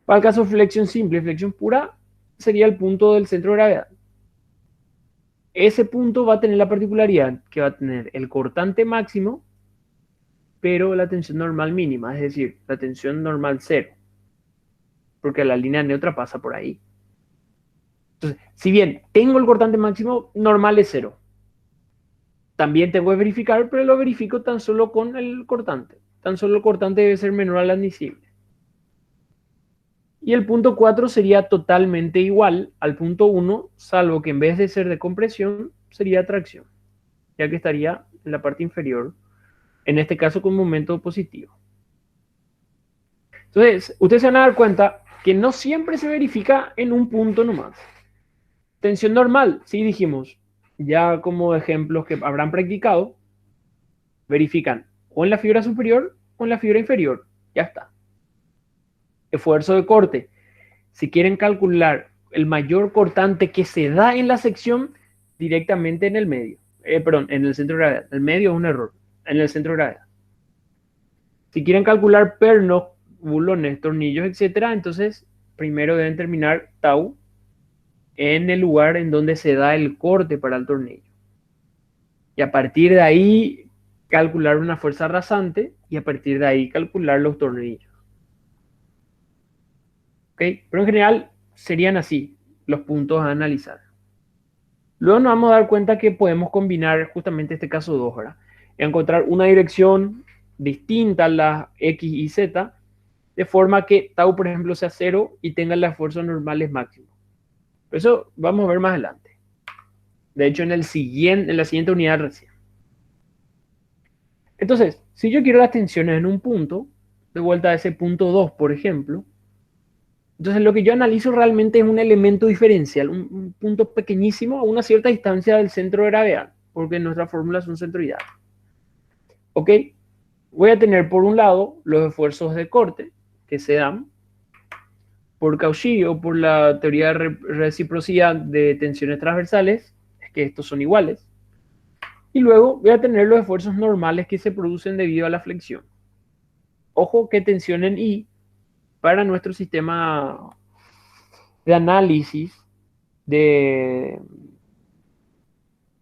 para el caso de flexión simple, flexión pura, sería el punto del centro de gravedad. Ese punto va a tener la particularidad que va a tener el cortante máximo, pero la tensión normal mínima, es decir, la tensión normal cero, porque la línea neutra pasa por ahí. Entonces, si bien tengo el cortante máximo, normal es cero. También tengo que verificar, pero lo verifico tan solo con el cortante. Tan solo el cortante debe ser menor al admisible. Y el punto 4 sería totalmente igual al punto 1, salvo que en vez de ser de compresión, sería tracción, ya que estaría en la parte inferior, en este caso con momento positivo. Entonces, ustedes se van a dar cuenta que no siempre se verifica en un punto nomás. Tensión normal, sí dijimos, ya como ejemplos que habrán practicado, verifican o en la fibra superior o en la fibra inferior. Ya está. Esfuerzo de corte. Si quieren calcular el mayor cortante que se da en la sección, directamente en el medio. Perdón, en el centro de gravedad. El medio es un error. En el centro de gravedad. Si quieren calcular pernos, bulones, tornillos, etc., entonces primero deben terminar tau en el lugar en donde se da el corte para el tornillo. Y a partir de ahí calcular una fuerza rasante y a partir de ahí calcular los tornillos. ¿Okay? Pero en general serían así los puntos a analizar. Luego nos vamos a dar cuenta que podemos combinar justamente este caso 2, ¿verdad? Encontrar una dirección distinta a las X y Z, de forma que tau, por ejemplo, sea 0 y tenga las fuerzas normales máximas. Eso vamos a ver más adelante. De hecho, en la siguiente unidad recién. Entonces, si yo quiero las tensiones en un punto, de vuelta a ese punto 2, por ejemplo, entonces lo que yo analizo realmente es un elemento diferencial, un punto pequeñísimo a una cierta distancia del centro de gravedad, porque nuestras fórmulas son centroidales. ¿Ok? Voy a tener por un lado los esfuerzos de corte que se dan por Cauchy o por la teoría de reciprocidad de tensiones transversales, es que estos son iguales. Y luego voy a tener los esfuerzos normales que se producen debido a la flexión. Ojo que tensión en I para nuestro sistema de análisis de...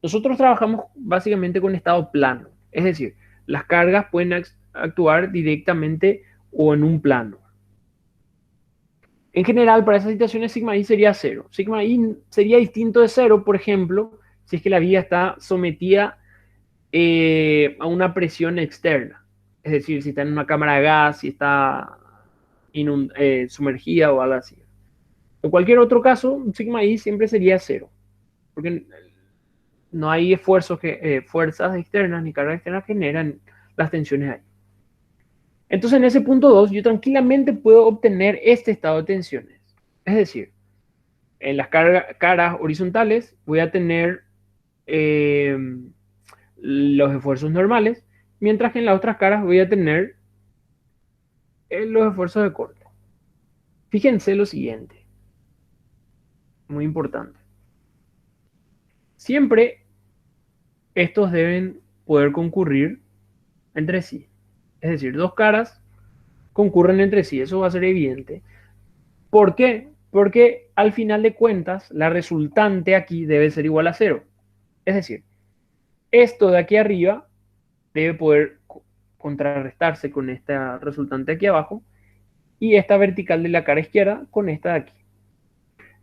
Nosotros trabajamos básicamente con estado plano, es decir, las cargas pueden actuar directamente o en un plano. En general, para esas situaciones, sigma I sería 0. Sigma I sería distinto de 0, por ejemplo, si es que la vía está sometida a una presión externa. Es decir, si está en una cámara de gas, si está sumergida o algo así. En cualquier otro caso, sigma I siempre sería 0. Porque no hay esfuerzos fuerzas externas ni cargas externas que generan las tensiones ahí. Entonces, en ese punto 2, yo tranquilamente puedo obtener este estado de tensiones. Es decir, en las caras horizontales voy a tener los esfuerzos normales, mientras que en las otras caras voy a tener los esfuerzos de corte. Fíjense lo siguiente, muy importante. Siempre estos deben poder concurrir entre sí. Es decir, dos caras concurren entre sí, eso va a ser evidente. ¿Por qué? Porque al final de cuentas, la resultante aquí debe ser igual a 0. Es decir, esto de aquí arriba debe poder contrarrestarse con esta resultante aquí abajo y esta vertical de la cara izquierda con esta de aquí.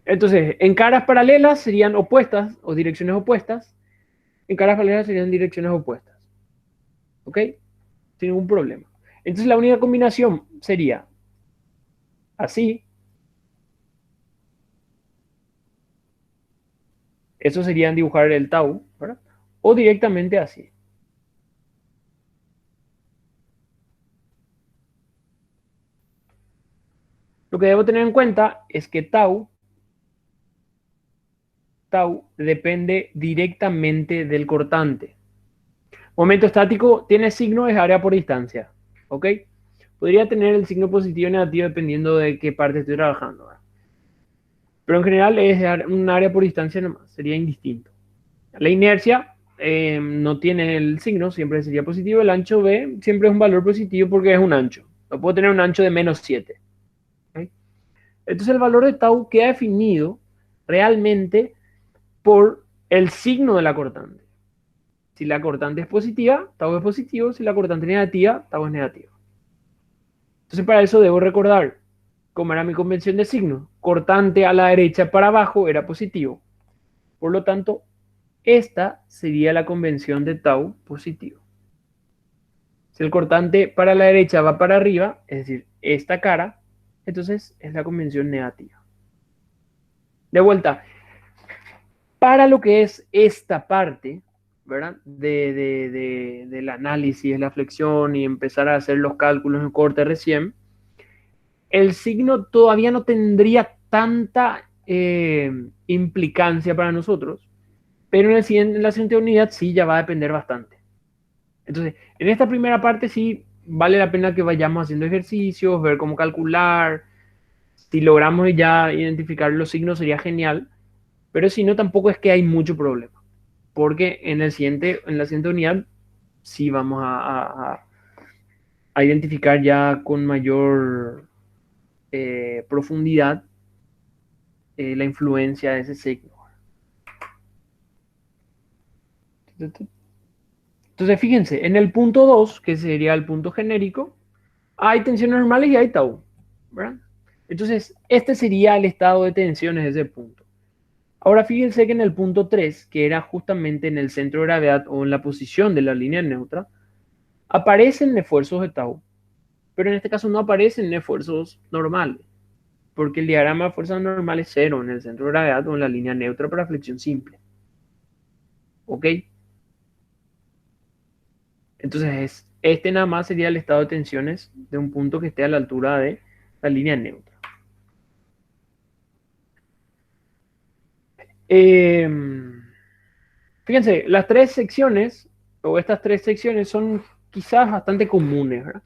Entonces, en caras paralelas serían opuestas o direcciones opuestas. En caras paralelas serían direcciones opuestas. ¿Ok? Sin ningún problema. Entonces, la única combinación sería así. Eso sería dibujar el tau, ¿verdad? O directamente así. Lo que debo tener en cuenta es que tau depende directamente del cortante. Momento estático tiene signo, es área por distancia. ¿Ok? Podría tener el signo positivo o negativo dependiendo de qué parte estoy trabajando. ¿Verdad? Pero en general es un área por distancia nomás, sería indistinto. La inercia no tiene el signo, siempre sería positivo. El ancho B siempre es un valor positivo porque es un ancho. No puedo tener un ancho de menos 7. ¿Okay? Entonces el valor de tau queda definido realmente por el signo de la cortante. Si la cortante es positiva, tau es positivo. Si la cortante es negativa, tau es negativo. Entonces para eso debo recordar cómo era mi convención de signo. Cortante a la derecha para abajo era positivo. Por lo tanto, esta sería la convención de tau positivo. Si el cortante para la derecha va para arriba, es decir, esta cara, entonces es la convención negativa. De vuelta, para lo que es esta parte, ¿verdad? Del análisis, de la flexión y empezar a hacer los cálculos en corte recién, el signo todavía no tendría tanta implicancia para nosotros, pero en la siguiente unidad sí ya va a depender bastante. Entonces, en esta primera parte sí vale la pena que vayamos haciendo ejercicios, ver cómo calcular. Si logramos ya identificar los signos sería genial, pero si no, tampoco es que hay mucho problema, porque en la siguiente unidad sí vamos a identificar ya con mayor profundidad la influencia de ese signo. Entonces, fíjense, en el punto 2, que sería el punto genérico, hay tensiones normales y hay tau, ¿verdad? Entonces, este sería el estado de tensiones de ese punto. Ahora, fíjense que en el punto 3, que era justamente en el centro de gravedad o en la posición de la línea neutra, aparecen esfuerzos de tau, pero en este caso no aparecen esfuerzos normales, porque el diagrama de fuerzas normales es cero en el centro de gravedad o en la línea neutra para flexión simple. ¿Ok? Entonces, este nada más sería el estado de tensiones de un punto que esté a la altura de la línea neutra. Fíjense, las tres secciones, o estas tres secciones, son quizás bastante comunes, ¿verdad?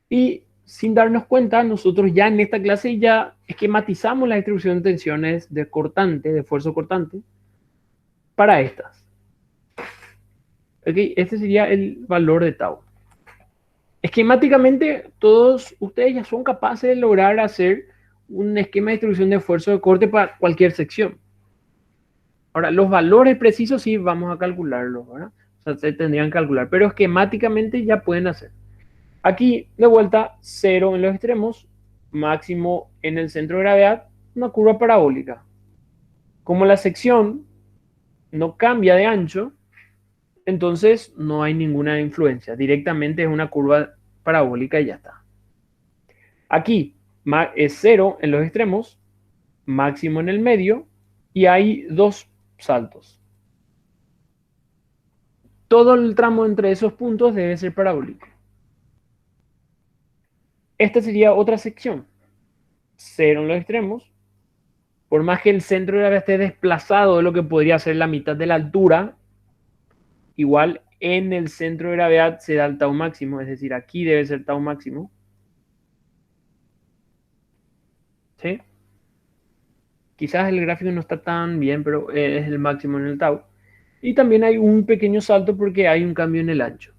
Y sin darnos cuenta, nosotros ya en esta clase ya esquematizamos la distribución de tensiones de cortante, de esfuerzo cortante, para estas. ¿Okay? Este sería el valor de tau. Esquemáticamente, todos ustedes ya son capaces de lograr hacer un esquema de distribución de esfuerzo de corte para cualquier sección. Ahora, los valores precisos sí vamos a calcularlos, ¿verdad? O sea, se tendrían que calcular, pero esquemáticamente ya pueden hacer. Aquí, de vuelta, 0 en los extremos, máximo en el centro de gravedad, una curva parabólica. Como la sección no cambia de ancho, entonces no hay ninguna influencia. Directamente es una curva parabólica y ya está. Aquí es 0 en los extremos, máximo en el medio, y hay dos saltos. Todo el tramo entre esos puntos debe ser parabólico. Esta sería otra sección. 0 en los extremos. Por más que el centro de gravedad esté desplazado de lo que podría ser la mitad de la altura, igual en el centro de gravedad se da el tau máximo, es decir, aquí debe ser tau máximo. ¿Sí? Quizás el gráfico no está tan bien, pero es el máximo en el tau. Y también hay un pequeño salto porque hay un cambio en el ancho.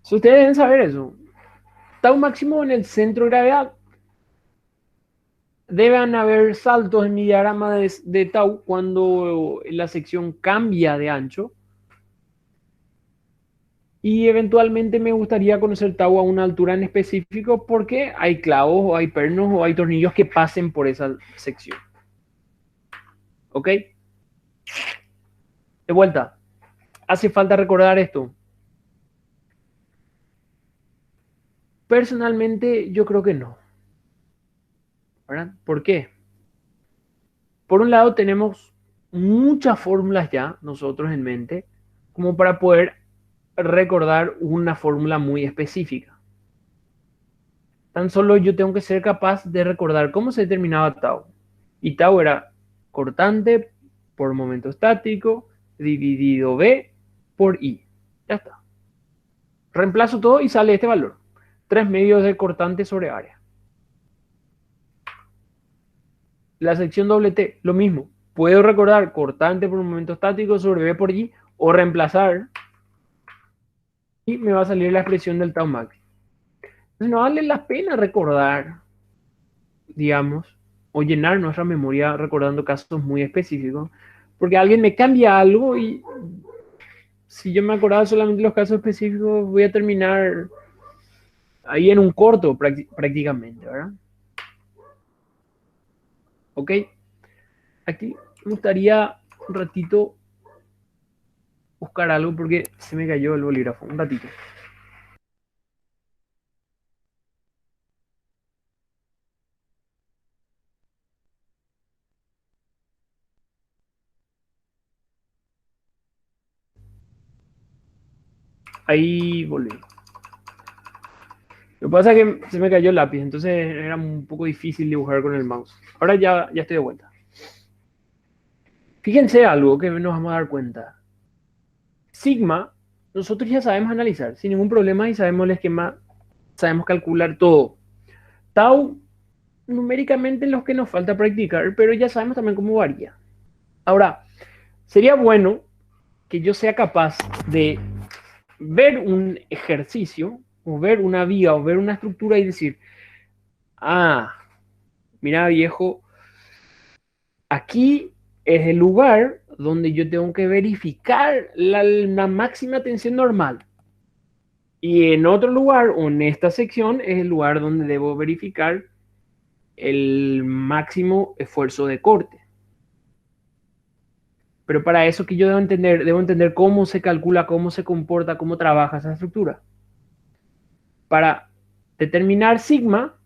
So, ustedes deben saber eso. Tau máximo en el centro de gravedad. deben haber saltos en mi diagrama de tau cuando la sección cambia de ancho. Y eventualmente me gustaría conocer tau a una altura en específico porque hay clavos o hay pernos o hay tornillos que pasen por esa sección. ¿Ok? De vuelta, ¿hace falta recordar esto? Personalmente, yo creo que no. ¿Verdad? ¿Por qué? Por un lado, tenemos muchas fórmulas ya nosotros en mente como para poder recordar una fórmula muy específica. Tan solo yo tengo que ser capaz de recordar cómo se determinaba tau. Y tau era cortante por momento estático dividido B por I. Ya está. Reemplazo todo y sale este valor. 3 medios de cortante sobre área. La sección doble T, lo mismo. Puedo recordar cortante por momento estático sobre B por I o reemplazar y me va a salir la expresión del tau max. Entonces no vale la pena recordar, digamos, o llenar nuestra memoria recordando casos muy específicos, porque alguien me cambia algo y si yo me acordaba solamente de los casos específicos, voy a terminar ahí en un corto prácticamente, ¿verdad? Ok, aquí me gustaría un ratito buscar algo porque se me cayó el bolígrafo, un ratito. Ahí volví. Lo que pasa es que se me cayó el lápiz, entonces era un poco difícil dibujar con el mouse. Ahora ya estoy de vuelta. Fíjense algo que nos vamos a dar cuenta. Sigma, nosotros ya sabemos analizar sin ningún problema y sabemos el esquema, sabemos calcular todo. Tau, numéricamente es lo que nos falta practicar, pero ya sabemos también cómo varía. Ahora, sería bueno que yo sea capaz de ver un ejercicio, o ver una vía, o ver una estructura y decir, ah, mira viejo, aquí es el lugar donde yo tengo que verificar la máxima tensión normal. Y en otro lugar, o en esta sección, es el lugar donde debo verificar el máximo esfuerzo de corte. Pero para eso que yo debo entender cómo se calcula, cómo se comporta, cómo trabaja esa estructura. Para determinar sigma,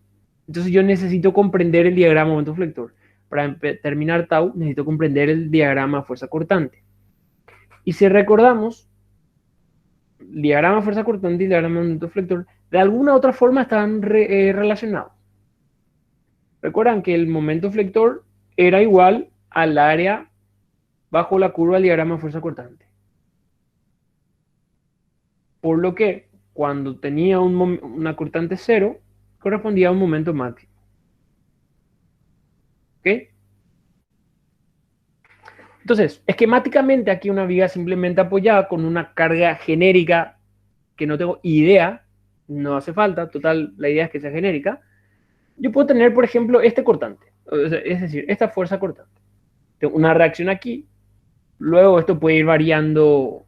entonces yo necesito comprender el diagrama momento flector. Para determinar tau, necesito comprender el diagrama fuerza cortante. Y si recordamos, diagrama fuerza cortante y diagrama momento flector, de alguna u otra forma están relacionados. Recuerdan que el momento flector era igual al área bajo la curva del diagrama fuerza cortante. Por lo que cuando tenía una cortante cero, correspondía a un momento máximo. ¿Ok? Entonces, esquemáticamente aquí una viga simplemente apoyada con una carga genérica que no tengo idea, no hace falta, total, la idea es que sea genérica. Yo puedo tener, por ejemplo, este cortante, es decir, esta fuerza cortante. Tengo una reacción aquí, luego esto puede ir variando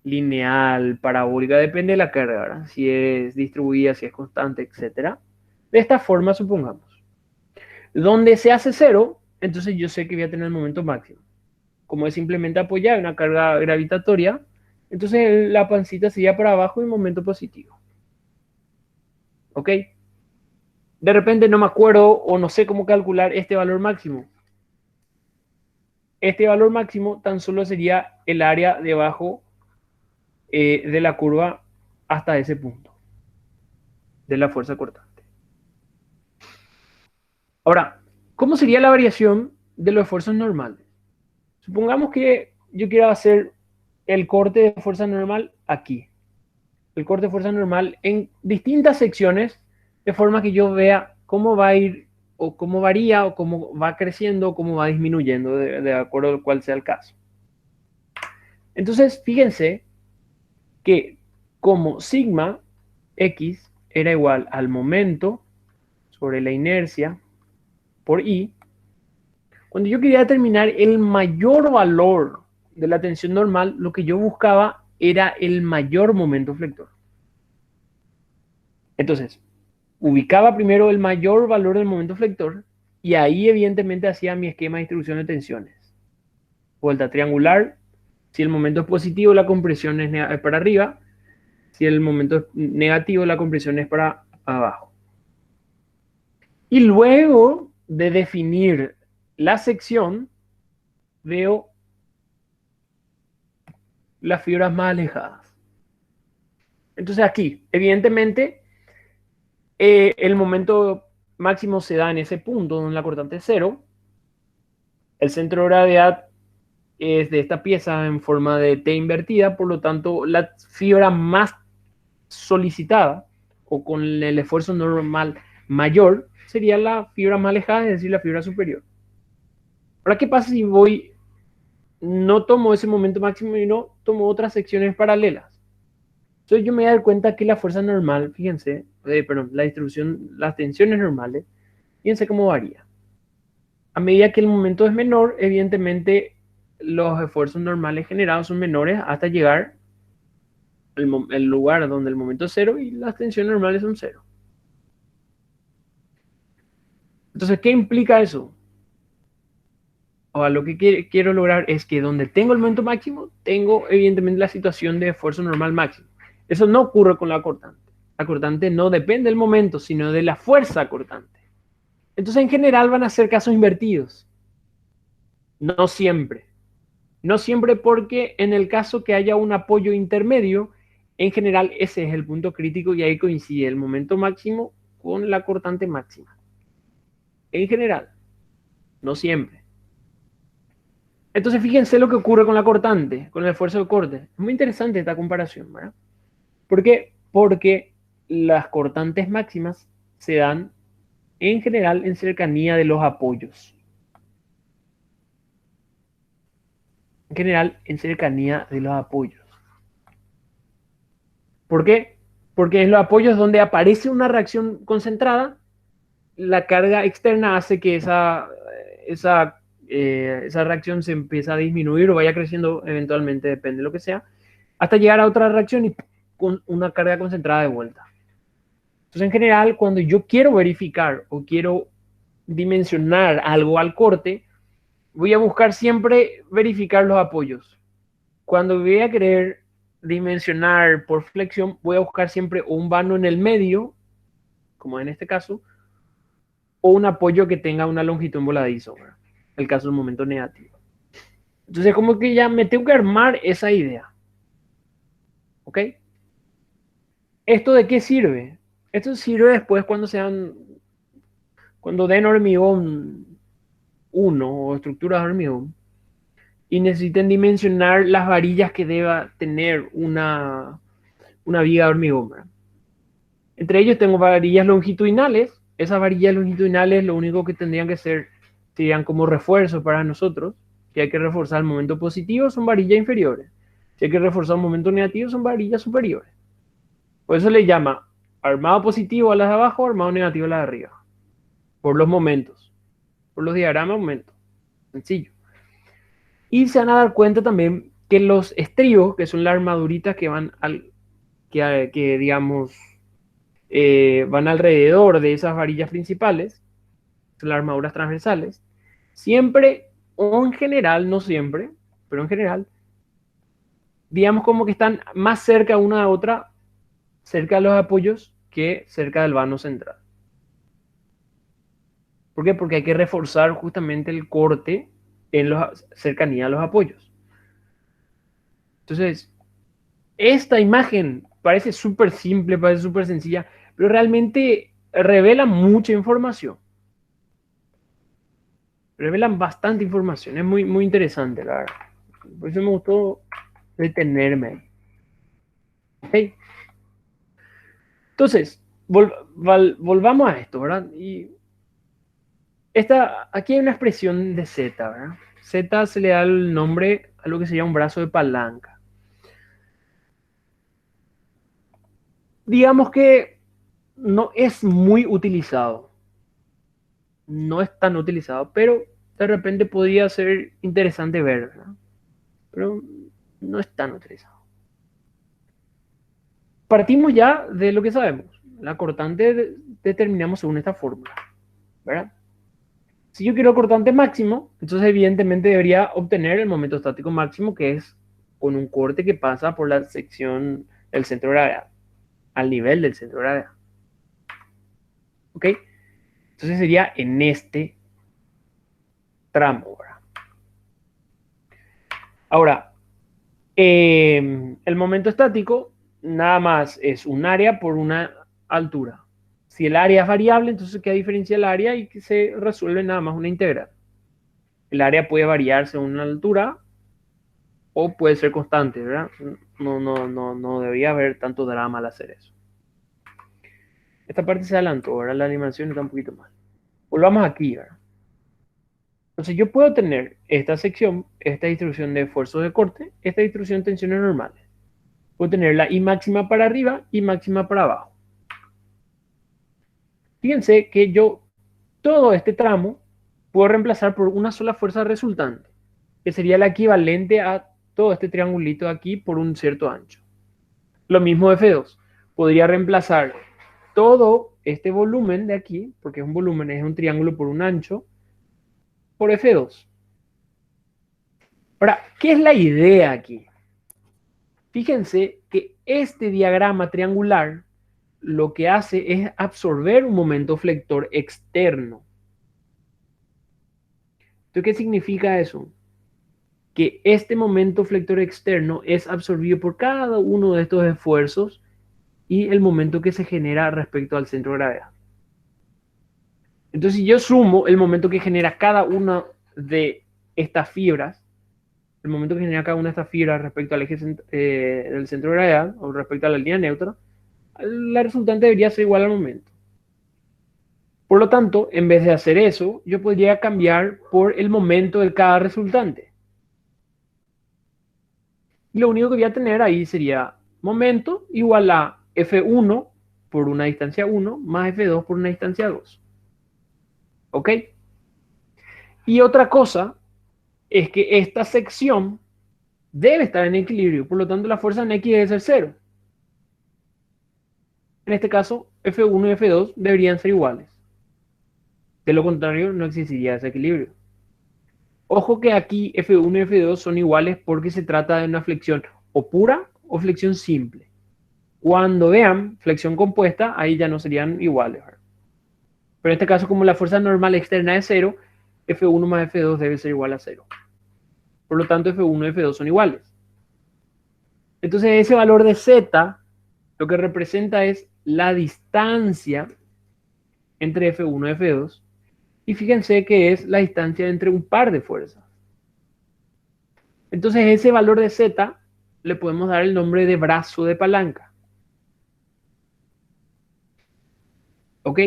lineal, parabólica, depende de la carga, ¿verdad? Si es distribuida, si es constante, etcétera. De esta forma, supongamos. Donde se hace cero, entonces yo sé que voy a tener el momento máximo. Como es simplemente apoyar una carga gravitatoria, entonces la pancita sería para abajo y momento positivo. ¿Ok? De repente no me acuerdo o no sé cómo calcular este valor máximo. Este valor máximo tan solo sería el área debajo de la curva hasta ese punto de la fuerza cortante. Ahora, ¿cómo sería la variación de los esfuerzos normales? Supongamos que yo quiero hacer el corte de fuerza normal aquí. El corte de fuerza normal en distintas secciones, de forma que yo vea cómo va a ir, o cómo varía, o cómo va creciendo, o cómo va disminuyendo, de acuerdo a cuál sea el caso. Entonces, fíjense que como sigma x era igual al momento sobre la inercia por I, cuando yo quería determinar el mayor valor de la tensión normal, lo que yo buscaba era el mayor momento flector. Entonces, ubicaba primero el mayor valor del momento flector y ahí evidentemente hacía mi esquema de distribución de tensiones. Vuelta triangular, si el momento es positivo, la compresión es para arriba, si el momento es negativo, la compresión es para abajo. Y luego de definir la sección, veo las fibras más alejadas. Entonces aquí, evidentemente, el momento máximo se da en ese punto donde la cortante es cero. El centro de gravedad es de esta pieza en forma de T invertida, por lo tanto, la fibra más solicitada o con el esfuerzo normal mayor sería la fibra más alejada, es decir, la fibra superior. Ahora, ¿qué pasa si no tomo ese momento máximo y no tomo otras secciones paralelas? Entonces yo me voy a dar cuenta que la fuerza normal, fíjense, perdón, la distribución, las tensiones normales, fíjense cómo varía. A medida que el momento es menor, evidentemente los esfuerzos normales generados son menores hasta llegar al lugar donde el momento es cero y las tensiones normales son cero. Entonces, ¿qué implica eso? O lo que quiero lograr es que donde tengo el momento máximo, tengo evidentemente la situación de esfuerzo normal máximo. Eso no ocurre con la cortante. La cortante no depende del momento, sino de la fuerza cortante. Entonces, en general van a ser casos invertidos. No siempre. No siempre porque en el caso que haya un apoyo intermedio, en general ese es el punto crítico y ahí coincide el momento máximo con la cortante máxima. En general, no siempre. Entonces fíjense lo que ocurre con la cortante, con el esfuerzo de corte. Es muy interesante esta comparación, ¿verdad? ¿Por qué? Porque las cortantes máximas se dan en general en cercanía de los apoyos. En general en cercanía de los apoyos. ¿Por qué? Porque en los apoyos donde aparece una reacción concentrada, la carga externa hace que esa reacción se empiece a disminuir o vaya creciendo eventualmente, depende de lo que sea, hasta llegar a otra reacción y con una carga concentrada de vuelta. Entonces, en general, cuando yo quiero verificar o quiero dimensionar algo al corte, voy a buscar siempre verificar los apoyos. Cuando voy a querer dimensionar por flexión, voy a buscar siempre un vano en el medio, como en este caso, o un apoyo que tenga una longitud en voladizo, ¿verdad? El caso del momento negativo. Entonces, como que ya me tengo que armar esa idea. ¿Ok? ¿Esto de qué sirve? Esto sirve después cuando den hormigón 1 o estructuras de hormigón y necesiten dimensionar las varillas que deba tener una viga de hormigón, ¿verdad? Entre ellos tengo varillas longitudinales. Esas varillas longitudinales lo único que tendrían que ser serían como refuerzo para nosotros. Si hay que reforzar el momento positivo, son varillas inferiores. Si hay que reforzar un momento negativo, son varillas superiores. Por eso le llama armado positivo a las de abajo, armado negativo a las de arriba. Por los momentos. Por los diagramas, momentos. Sencillo. Y se van a dar cuenta también que los estribos, que son las armaduritas que van que digamos, van alrededor de esas varillas principales, son las armaduras transversales, siempre, o en general, no siempre, pero en general, digamos como que están más cerca una de otra, cerca de los apoyos, que cerca del vano central. ¿Por qué? Porque hay que reforzar justamente el corte en la cercanía a los apoyos. Entonces, esta imagen parece súper simple, parece súper sencilla, pero realmente revela mucha información. Revelan bastante información, es muy, muy interesante, la verdad. Por eso me gustó detenerme ahí. ¿Okay? Entonces, volvamos a esto, ¿verdad? Y aquí hay una expresión de Z, ¿verdad? Z se le da el nombre a lo que sería un brazo de palanca. Digamos que no es muy utilizado. no es tan utilizado, pero de repente podría ser interesante ver, ¿verdad? Pero no es tan utilizado. Partimos ya de lo que sabemos. La cortante determinamos según esta fórmula, ¿verdad? Si yo quiero cortante máximo, entonces evidentemente debería obtener el momento estático máximo, que es con un corte que pasa por la sección del centro de gravedad, al nivel del centro de gravedad. ¿Ok? Entonces sería en este tramo, ¿verdad? Ahora, el momento estático nada más es un área por una altura. Si el área es variable, entonces queda diferencia el área y que se resuelve nada más una integral. El área puede variar según la altura o puede ser constante, ¿verdad? No debería haber tanto drama al hacer eso. Esta parte se adelantó, ¿verdad? La animación está un poquito mal. Volvamos aquí, ¿verdad? Entonces yo puedo tener esta sección, esta distribución de esfuerzos de corte, esta distribución de tensiones normales. Puedo tener la I máxima para arriba y máxima para abajo. Fíjense que yo todo este tramo puedo reemplazar por una sola fuerza resultante, que sería la equivalente a todo este triangulito de aquí por un cierto ancho. Lo mismo F2. Podría reemplazar todo este volumen de aquí, porque es un volumen, es un triángulo por un ancho, por F2. Ahora, ¿qué es la idea aquí? Fíjense que este diagrama triangular lo que hace es absorber un momento flector externo. ¿Entonces qué significa eso? Que este momento flector externo es absorbido por cada uno de estos esfuerzos y el momento que se genera respecto al centro de gravedad. Entonces, si yo sumo el momento que genera cada una de estas fibras, el momento que genera cada una de estas fibras respecto al eje del centro de gravedad o respecto a la línea neutra, la resultante debería ser igual al momento. Por lo tanto, en vez de hacer eso, yo podría cambiar por el momento de cada resultante. Y lo único que voy a tener ahí sería momento igual a F1 por una distancia 1 más F2 por una distancia 2. ¿Ok? Y otra cosa es que esta sección debe estar en equilibrio, por lo tanto la fuerza en X debe ser cero. En este caso, F1 y F2 deberían ser iguales. De lo contrario, no existiría ese equilibrio. Ojo que aquí F1 y F2 son iguales porque se trata de una flexión o pura o flexión simple. Cuando vean flexión compuesta, ahí ya no serían iguales. ¿Verdad? Pero en este caso, como la fuerza normal externa es cero, F1 más F2 debe ser igual a cero. Por lo tanto, F1 y F2 son iguales. Entonces, ese valor de Z lo que representa es la distancia entre F1 y F2. Y fíjense que es la distancia entre un par de fuerzas. Entonces, ese valor de Z le podemos dar el nombre de brazo de palanca. ¿Ok?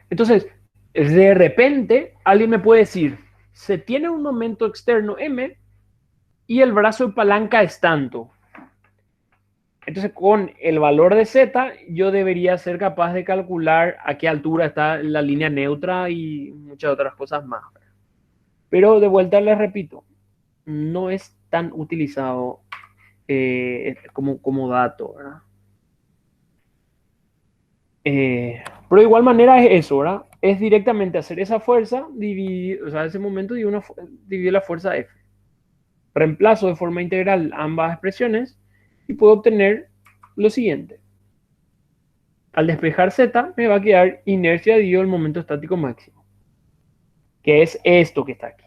Entonces, de repente, alguien me puede decir, se tiene un momento externo M y el brazo de palanca es tanto. Entonces, con el valor de Z, yo debería ser capaz de calcular a qué altura está la línea neutra y muchas otras cosas más. Pero de vuelta les repito, no es tan utilizado como dato, ¿verdad? Pero de igual manera es eso, ¿verdad? Es directamente hacer esa fuerza, dividir, o sea, ese momento dividir la fuerza F. Reemplazo de forma integral ambas expresiones y puedo obtener lo siguiente. Al despejar Z, me va a quedar inercia dividido el momento estático máximo, que es esto que está aquí.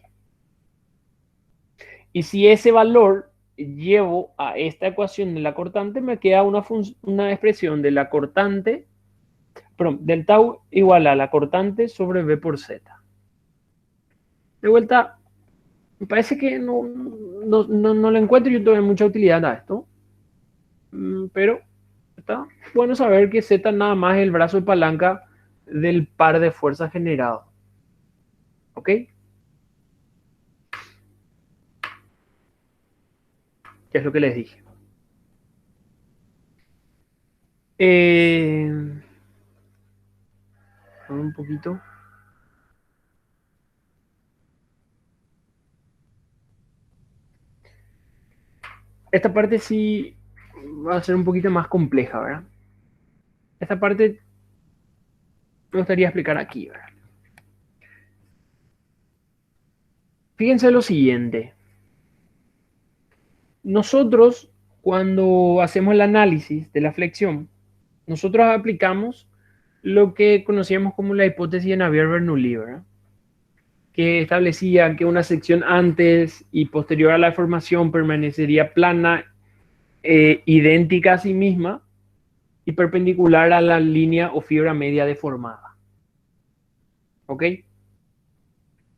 Y si ese valor llevo a esta ecuación de la cortante, me queda una expresión de la cortante, perdón, del tau igual a la cortante sobre B por Z. De vuelta, me parece que no le encuentro yo todavía mucha utilidad a esto, pero está bueno saber que Z nada más es el brazo de palanca del par de fuerzas generado. ¿Ok? Que es lo que les dije. Un poquito. Esta parte sí va a ser un poquito más compleja, ¿verdad? Esta parte me gustaría explicar aquí, ¿verdad? Fíjense lo siguiente. Nosotros, cuando hacemos el análisis de la flexión, nosotros aplicamos lo que conocíamos como la hipótesis de Navier-Bernoulli, ¿verdad? Que establecía que una sección antes y posterior a la deformación permanecería plana, idéntica a sí misma y perpendicular a la línea o fibra media deformada. ¿Ok?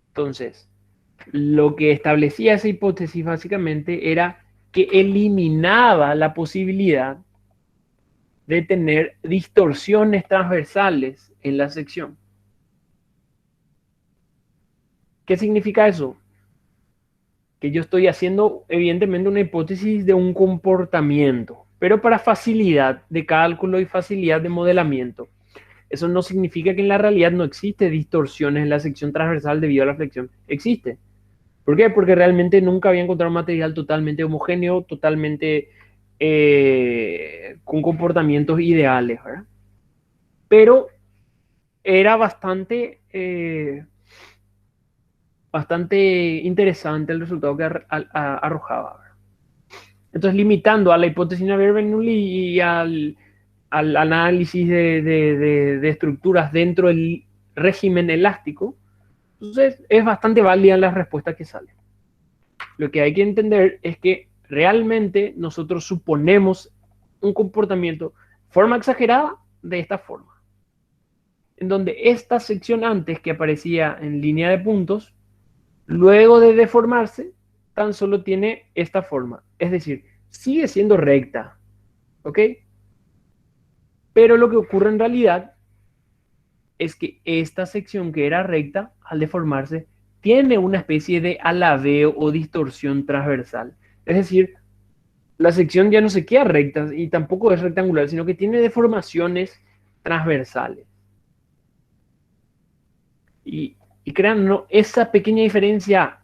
Entonces, lo que establecía esa hipótesis básicamente era que eliminaba la posibilidad de tener distorsiones transversales en la sección. ¿Qué significa eso? Que yo estoy haciendo evidentemente una hipótesis de un comportamiento, pero para facilidad de cálculo y facilidad de modelamiento. Eso no significa que en la realidad no existe distorsiones en la sección transversal debido a la flexión. Existe. ¿Por qué? Porque realmente nunca había encontrado un material totalmente homogéneo, totalmente con comportamientos ideales, ¿verdad? Pero era bastante interesante el resultado que arrojaba. Entonces, limitando a la hipótesis Navier-Bernoulli y al análisis de estructuras dentro del régimen elástico, entonces es bastante válida la respuesta que sale. Lo que hay que entender es que realmente nosotros suponemos un comportamiento, forma exagerada, de esta forma, en donde esta sección antes que aparecía en línea de puntos, luego de deformarse, tan solo tiene esta forma. Es decir, sigue siendo recta, ¿ok? Pero lo que ocurre en realidad es que esta sección que era recta, al deformarse, tiene una especie de alabeo o distorsión transversal. Es decir, la sección ya no se queda recta y tampoco es rectangular, sino que tiene deformaciones transversales. Y crean, ¿no? Esa pequeña diferencia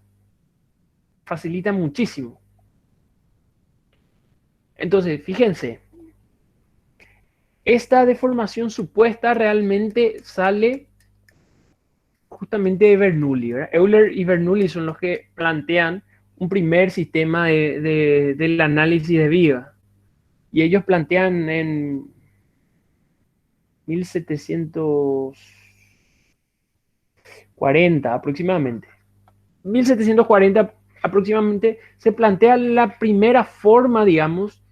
facilita muchísimo. Entonces, fíjense, esta deformación supuesta realmente sale justamente de Bernoulli, ¿verdad? Euler y Bernoulli son los que plantean un primer sistema del análisis de viga. Y ellos plantean en 1740 aproximadamente. 1740 aproximadamente se plantea la primera forma, digamos,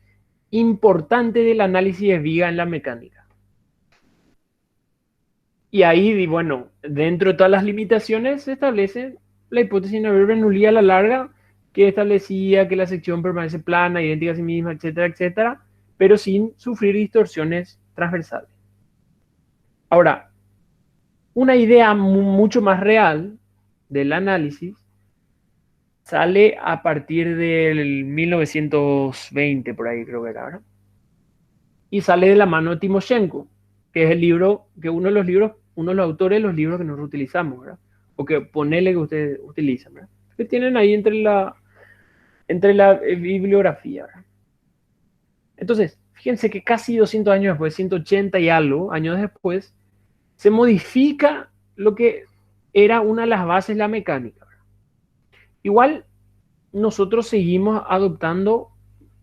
importante del análisis de viga en la mecánica. Y ahí, bueno, dentro de todas las limitaciones se establece la hipótesis de Navier-Bernoulli a la larga, que establecía que la sección permanece plana, idéntica a sí misma, etcétera, etcétera, pero sin sufrir distorsiones transversales. Ahora, una idea mucho más real del análisis sale a partir del 1920, por ahí creo que era, ¿verdad? Y sale de la mano de Timoshenko, que es el libro, que uno de los libros, uno de los autores de los libros que nosotros utilizamos, ¿verdad? O que ponele que ustedes utilizan, ¿verdad? Que tienen ahí entre la bibliografía, ¿verdad? Entonces, fíjense que casi 200 años después, 180 y algo años después, se modifica lo que era una de las bases de la mecánica, ¿verdad? Igual nosotros seguimos adoptando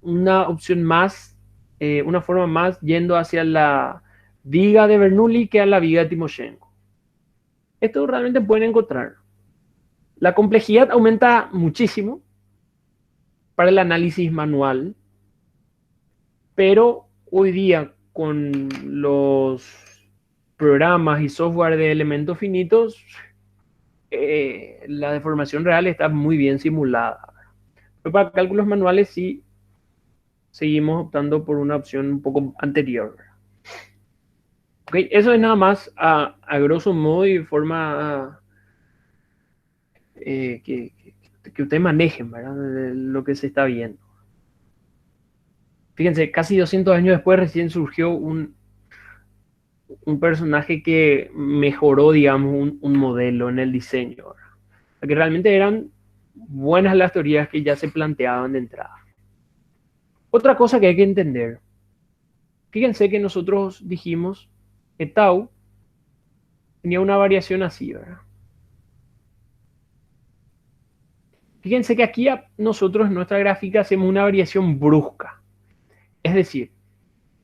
una opción más, una forma más yendo hacia la viga de Bernoulli que a la viga de Timoshenko. Esto realmente pueden encontrar. La complejidad aumenta muchísimo para el análisis manual, pero hoy día con los programas y software de elementos finitos, la deformación real está muy bien simulada. Pero para cálculos manuales sí seguimos optando por una opción un poco anterior. Okay, eso es nada más a grosso modo y forma que ustedes manejen, ¿verdad? De lo que se está viendo. Fíjense, casi 200 años después recién surgió un personaje que mejoró, digamos, un modelo en el diseño, ¿verdad? Que realmente eran buenas las teorías que ya se planteaban de entrada. Otra cosa que hay que entender. Fíjense que nosotros dijimos que tau tenía una variación así, ¿verdad? Fíjense que aquí nosotros en nuestra gráfica hacemos una variación brusca. Es decir,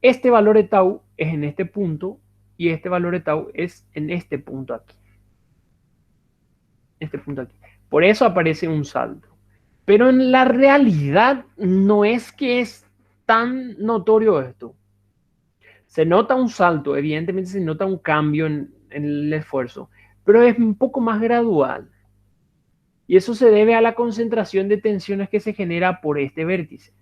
este valor de tau es en este punto y este valor de tau es en este punto aquí. Este punto aquí. Por eso aparece un salto. Pero en la realidad no es que es tan notorio esto. Se nota un salto, evidentemente se nota un cambio en el esfuerzo, pero es un poco más gradual. Y eso se debe a la concentración de tensiones que se genera por este vértice.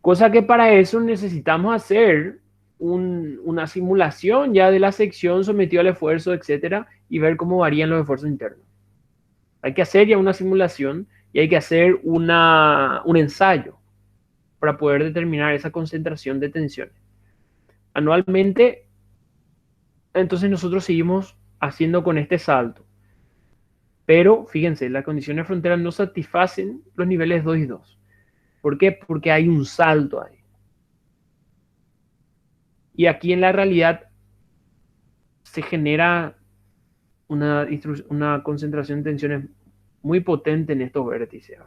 Cosa que para eso necesitamos hacer una simulación ya de la sección sometida al esfuerzo, etcétera, y ver cómo varían los esfuerzos internos. Hay que hacer ya una simulación y hay que hacer un ensayo para poder determinar esa concentración de tensiones. Anualmente, entonces nosotros seguimos haciendo con este salto. Pero fíjense, las condiciones de frontera no satisfacen los niveles 2 y 2. ¿Por qué? Porque hay un salto ahí. Y aquí en la realidad se genera una concentración de tensiones muy potente en estos vértices.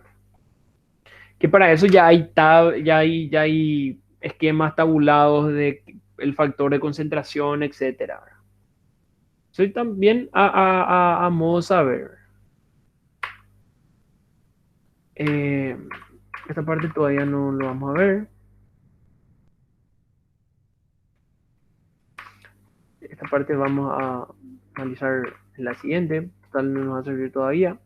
Que para eso ya hay esquemas tabulados de el factor de concentración, etcétera. Soy también a modo saber. Esta parte todavía no lo vamos a ver. Esta parte vamos a analizar en la siguiente. Tal no nos va a servir todavía.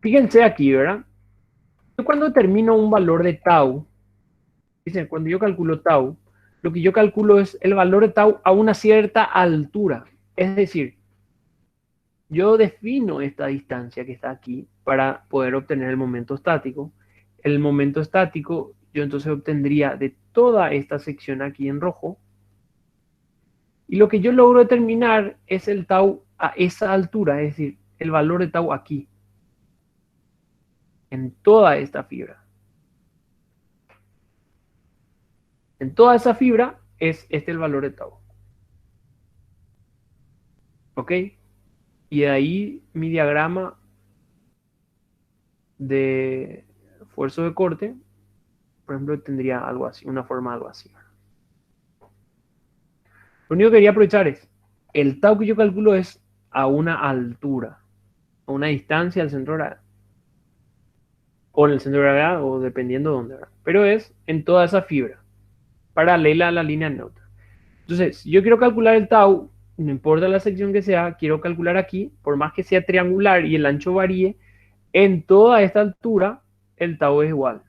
Fíjense aquí, ¿verdad? Yo cuando determino un valor de tau, dicen, cuando yo calculo tau, lo que yo calculo es el valor de tau a una cierta altura. Es decir, yo defino esta distancia que está aquí para poder obtener el momento estático. El momento estático yo entonces obtendría de toda esta sección aquí en rojo. Y lo que yo logro determinar es el tau a esa altura, es decir, el valor de tau aquí, en toda esta fibra. En toda esa fibra es este el valor de tau. ¿Ok? Y de ahí mi diagrama de esfuerzo de corte, por ejemplo, tendría algo así, una forma algo así. Lo único que quería aprovechar es, el tau que yo calculo es a una altura, a una distancia al centro de gravedad. O en el centro de gravedad, o dependiendo de dónde. Pero es en toda esa fibra, paralela a la línea neutra. Entonces, si yo quiero calcular el tau, no importa la sección que sea, quiero calcular aquí, por más que sea triangular y el ancho varíe, en toda esta altura, el tau es igual.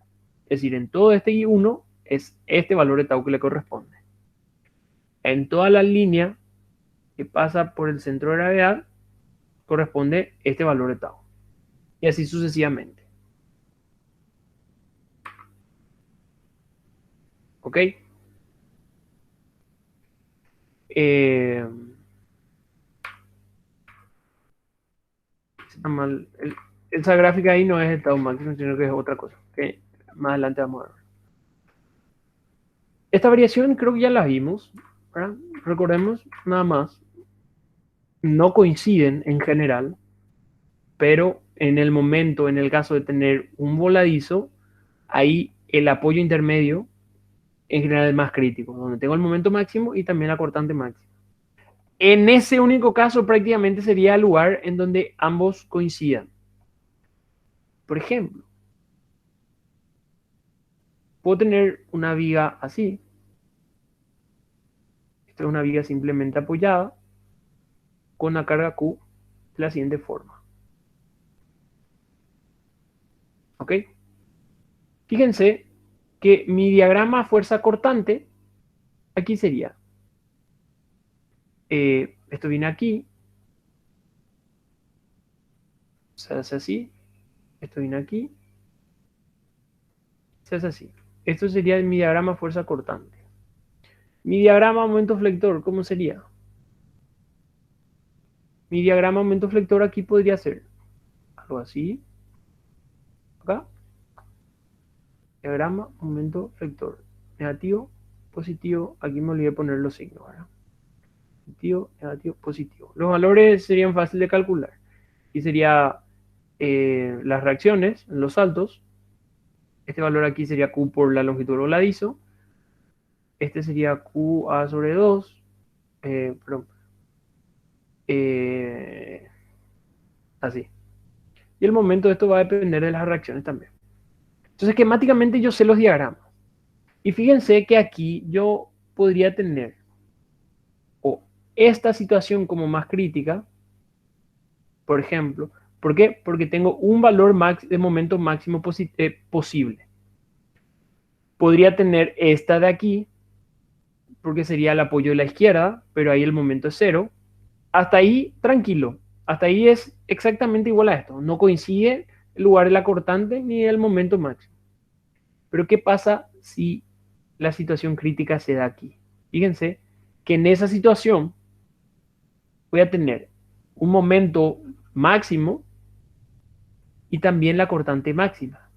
Es decir, en todo este I1 es este valor de tau que le corresponde. En toda la línea que pasa por el centro de gravedad, corresponde este valor de tau. Y así sucesivamente. ¿Ok? Esa gráfica ahí no es el tau máximo, sino que es otra cosa. Que más adelante vamos a ver. Esta variación creo que ya la vimos, ¿verdad? Recordemos nada más, no coinciden en general, pero en el momento, en el caso de tener un voladizo, ahí el apoyo intermedio en general es más crítico, donde tengo el momento máximo y también la cortante máxima. En ese único caso prácticamente sería el lugar en donde ambos coincidan. Por ejemplo, puedo tener una viga así. Esta es una viga simplemente apoyada con la carga Q de la siguiente forma. ¿Ok? Fíjense que mi diagrama fuerza cortante aquí sería. Esto viene aquí. Se hace así. Esto viene aquí. Se hace así. Esto sería mi diagrama fuerza cortante. Mi diagrama momento flector, ¿cómo sería? Mi diagrama momento flector aquí podría ser algo así. Acá, diagrama, momento vector. Negativo, positivo. Aquí me olvidé poner los signos, ¿verdad? Positivo, negativo, positivo. Los valores serían fáciles de calcular. Y sería las reacciones en los saltos. Este valor aquí sería Q por la longitud voladizo. Este sería QA sobre 2. Perdón. Así. Y el momento de esto va a depender de las reacciones también. Entonces, esquemáticamente yo sé los diagramas. Y fíjense que aquí yo podría tener o esta situación como más crítica, por ejemplo. ¿Por qué? Porque tengo un valor de momento máximo posible. Podría tener esta de aquí, porque sería el apoyo de la izquierda, pero ahí el momento es 0. Hasta ahí, tranquilo. Hasta ahí es exactamente igual a esto. No coincide el lugar de la cortante ni el momento máximo. Pero ¿qué pasa si la situación crítica se da aquí? Fíjense que en esa situación voy a tener un momento máximo y también la cortante máxima.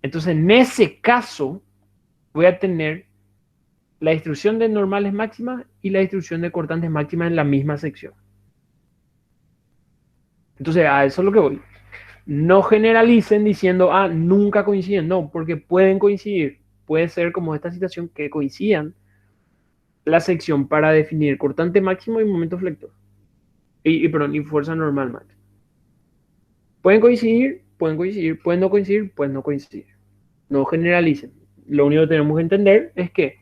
Entonces, en ese caso, voy a tener la distribución de normales máximas y la distribución de cortantes máximas en la misma sección. Entonces, a eso es lo que voy. No generalicen diciendo, nunca coinciden. No, porque pueden coincidir. Puede ser como esta situación que coincidan la sección para definir cortante máximo y momento flector. Y fuerza normal máxima. Pueden coincidir, pueden no coincidir, pueden no coincidir. No generalicen. Lo único que tenemos que entender es que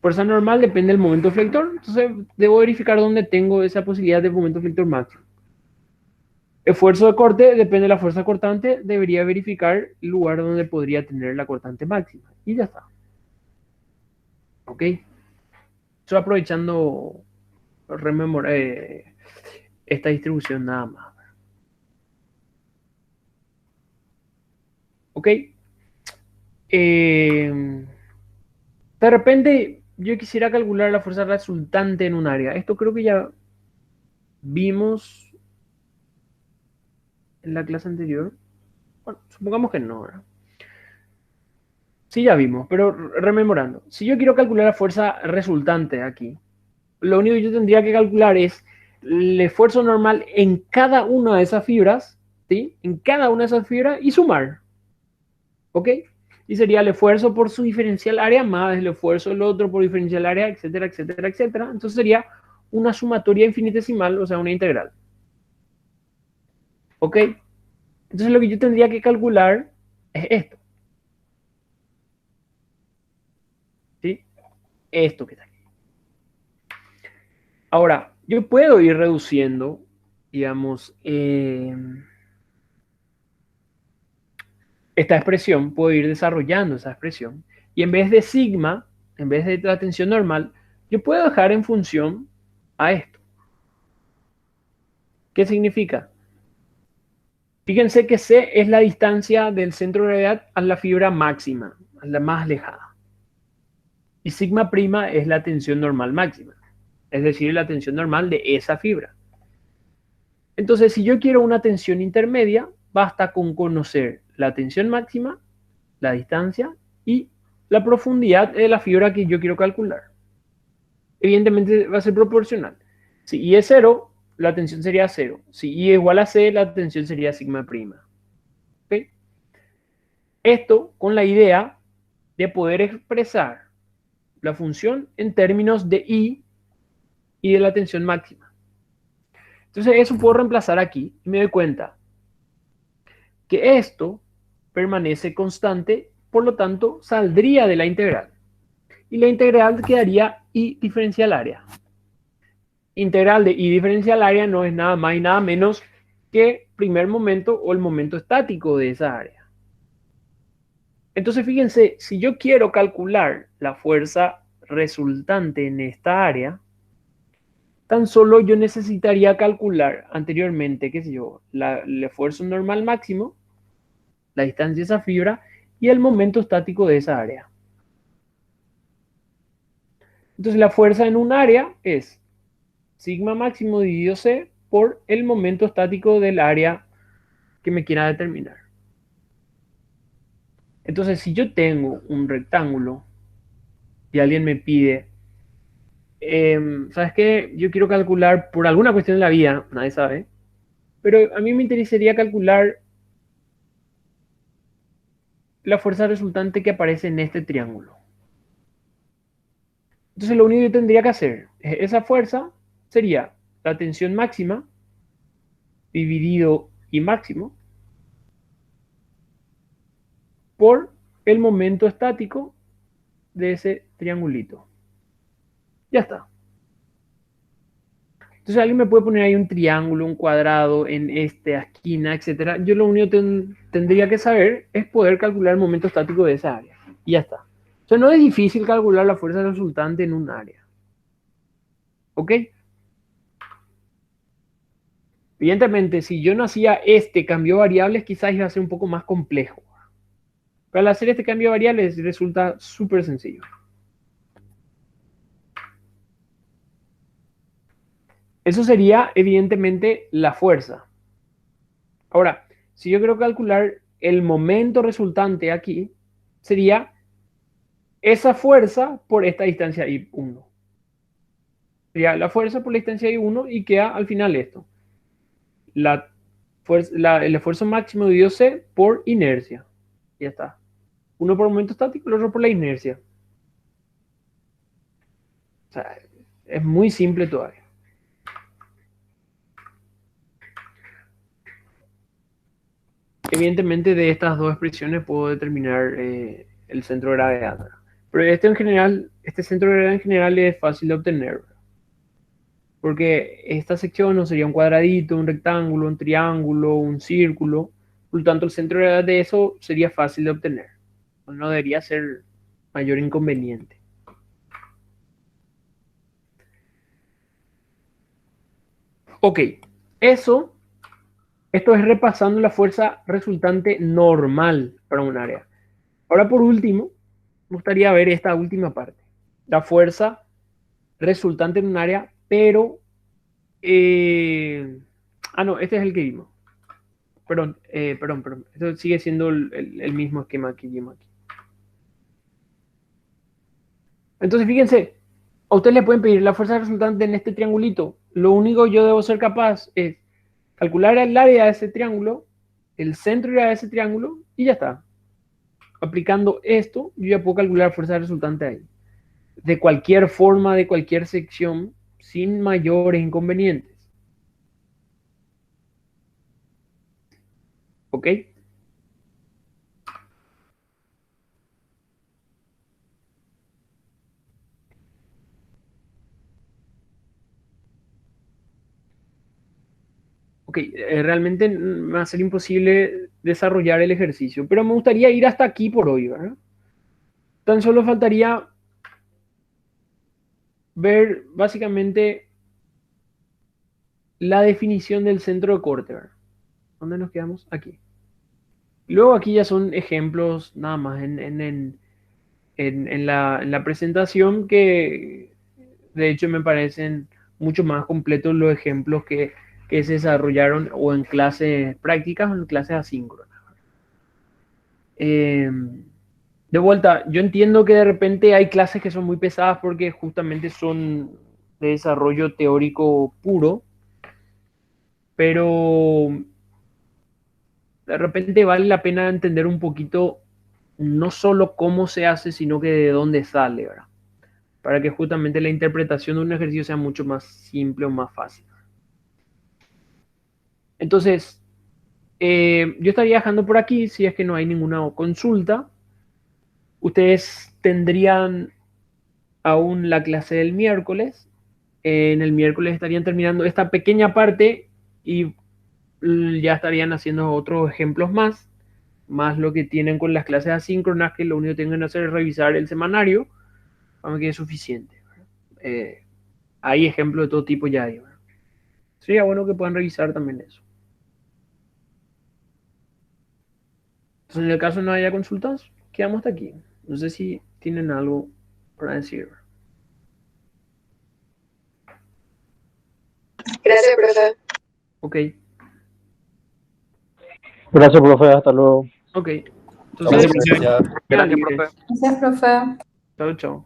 fuerza normal depende del momento flector, entonces debo verificar dónde tengo esa posibilidad de momento flector máximo. Esfuerzo de corte depende de la fuerza cortante, debería verificar el lugar donde podría tener la cortante máxima. Y ya está. ¿Ok? Estoy aprovechando rememorar esta distribución nada más. ¿Ok? De repente yo quisiera calcular la fuerza resultante en un área. Esto creo que ya vimos en la clase anterior. Bueno, supongamos que no, ¿verdad? Sí, ya vimos, pero rememorando. Si yo quiero calcular la fuerza resultante aquí, lo único que yo tendría que calcular es el esfuerzo normal en cada una de esas fibras, ¿sí? En cada una de esas fibras y sumar. ¿Ok? Y sería el esfuerzo por su diferencial área más el esfuerzo del otro por diferencial área, etcétera, etcétera, etcétera. Entonces sería una sumatoria infinitesimal, o sea, una integral. ¿Ok? Entonces lo que yo tendría que calcular es esto. ¿Sí? Esto que está aquí. Ahora, yo puedo ir reduciendo, digamos, esta expresión, puedo ir desarrollando esa expresión, y en vez de sigma, en vez de la tensión normal, yo puedo dejar en función a esto. ¿Qué significa? Fíjense que C es la distancia del centro de gravedad a la fibra máxima, a la más alejada. Y sigma prima es la tensión normal máxima, es decir, la tensión normal de esa fibra. Entonces, si yo quiero una tensión intermedia, basta con conocer la tensión máxima, la distancia y la profundidad de la fibra que yo quiero calcular. Evidentemente va a ser proporcional. Si I es 0, la tensión sería 0. Si I es igual a C, la tensión sería sigma prima. ¿Okay? Esto con la idea de poder expresar la función en términos de I y de la tensión máxima. Entonces eso puedo reemplazar aquí y me doy cuenta que esto permanece constante, por lo tanto saldría de la integral. Y la integral quedaría I diferencial área. Integral de I diferencial área no es nada más y nada menos que primer momento o el momento estático de esa área. Entonces fíjense, si yo quiero calcular la fuerza resultante en esta área, tan solo yo necesitaría calcular anteriormente, qué sé yo, el esfuerzo normal máximo, la distancia de esa fibra y el momento estático de esa área. Entonces la fuerza en un área es sigma máximo dividido C por el momento estático del área que me quiera determinar. Entonces, si yo tengo un rectángulo y alguien me pide, ¿sabes qué? Yo quiero calcular por alguna cuestión de la vida, nadie sabe, pero a mí me interesaría calcular la fuerza resultante que aparece en este triángulo. Entonces, lo único que tendría que hacer, esa fuerza sería la tensión máxima dividido y máximo por el momento estático de ese triangulito. Ya está. Entonces alguien me puede poner ahí un triángulo, un cuadrado en esta esquina, etcétera. Yo lo único que tendría que saber es poder calcular el momento estático de esa área. Y ya está. O sea, no es difícil calcular la fuerza resultante en un área. ¿Ok? Evidentemente, si yo no hacía este cambio de variables, quizás iba a ser un poco más complejo. Pero al hacer este cambio de variables resulta súper sencillo. Eso sería, evidentemente, la fuerza. Ahora, si yo quiero calcular el momento resultante aquí, sería esa fuerza por esta distancia I1. Sería la fuerza por la distancia I1 y queda al final esto. El esfuerzo máximo dividido C por inercia. Ya está. Uno por momento estático, el otro por la inercia. O sea, es muy simple todavía. Evidentemente de estas dos expresiones puedo determinar el centro de gravedad. Pero este en general, este centro de gravedad en general es fácil de obtener. Porque esta sección no sería un cuadradito, un rectángulo, un triángulo, un círculo. Por lo tanto, el centro de gravedad de eso sería fácil de obtener. No debería ser mayor inconveniente. Ok, esto es repasando la fuerza resultante normal para un área. Ahora, por último, me gustaría ver esta última parte. La fuerza resultante en un área, pero... no, este es el que vimos. Perdón. Esto sigue siendo el mismo esquema que vimos aquí. Entonces, fíjense, a ustedes le pueden pedir la fuerza resultante en este triangulito. Lo único que yo debo ser capaz es calcular el área de ese triángulo, el centro de ese triángulo, y ya está. Aplicando esto, yo ya puedo calcular la fuerza resultante ahí. De cualquier forma, de cualquier sección, sin mayores inconvenientes. ¿Ok? Ok, realmente me va a ser imposible desarrollar el ejercicio, pero me gustaría ir hasta aquí por hoy, ¿verdad? Tan solo faltaría ver básicamente la definición del centro de corte, ¿verdad? ¿Dónde nos quedamos? Aquí. Luego aquí ya son ejemplos nada más en la presentación que de hecho me parecen mucho más completos los ejemplos que se desarrollaron o en clases prácticas o en clases asíncronas. Eh, de vuelta, yo entiendo que de repente hay clases que son muy pesadas porque justamente son de desarrollo teórico puro, pero de repente vale la pena entender un poquito no solo cómo se hace, sino que de dónde sale, ¿verdad? Para que justamente la interpretación de un ejercicio sea mucho más simple o más fácil. Entonces, yo estaría dejando por aquí, si es que no hay ninguna consulta. Ustedes tendrían aún la clase del miércoles. En el miércoles estarían terminando esta pequeña parte y ya estarían haciendo otros ejemplos más lo que tienen con las clases asíncronas, que lo único que tienen que hacer es revisar el semanario, para que es suficiente. Eh, Hay ejemplos de todo tipo ya ahí. Sería bueno que puedan revisar también eso. Entonces, en el caso no haya consultas, quedamos hasta aquí. No sé si tienen algo para decir. Gracias, profe. Ok, Gracias, profe. Hasta luego. ok. Entonces, Gracias, profe. queda Gracias, libre. profe. Gracias, profe. Chao, chao.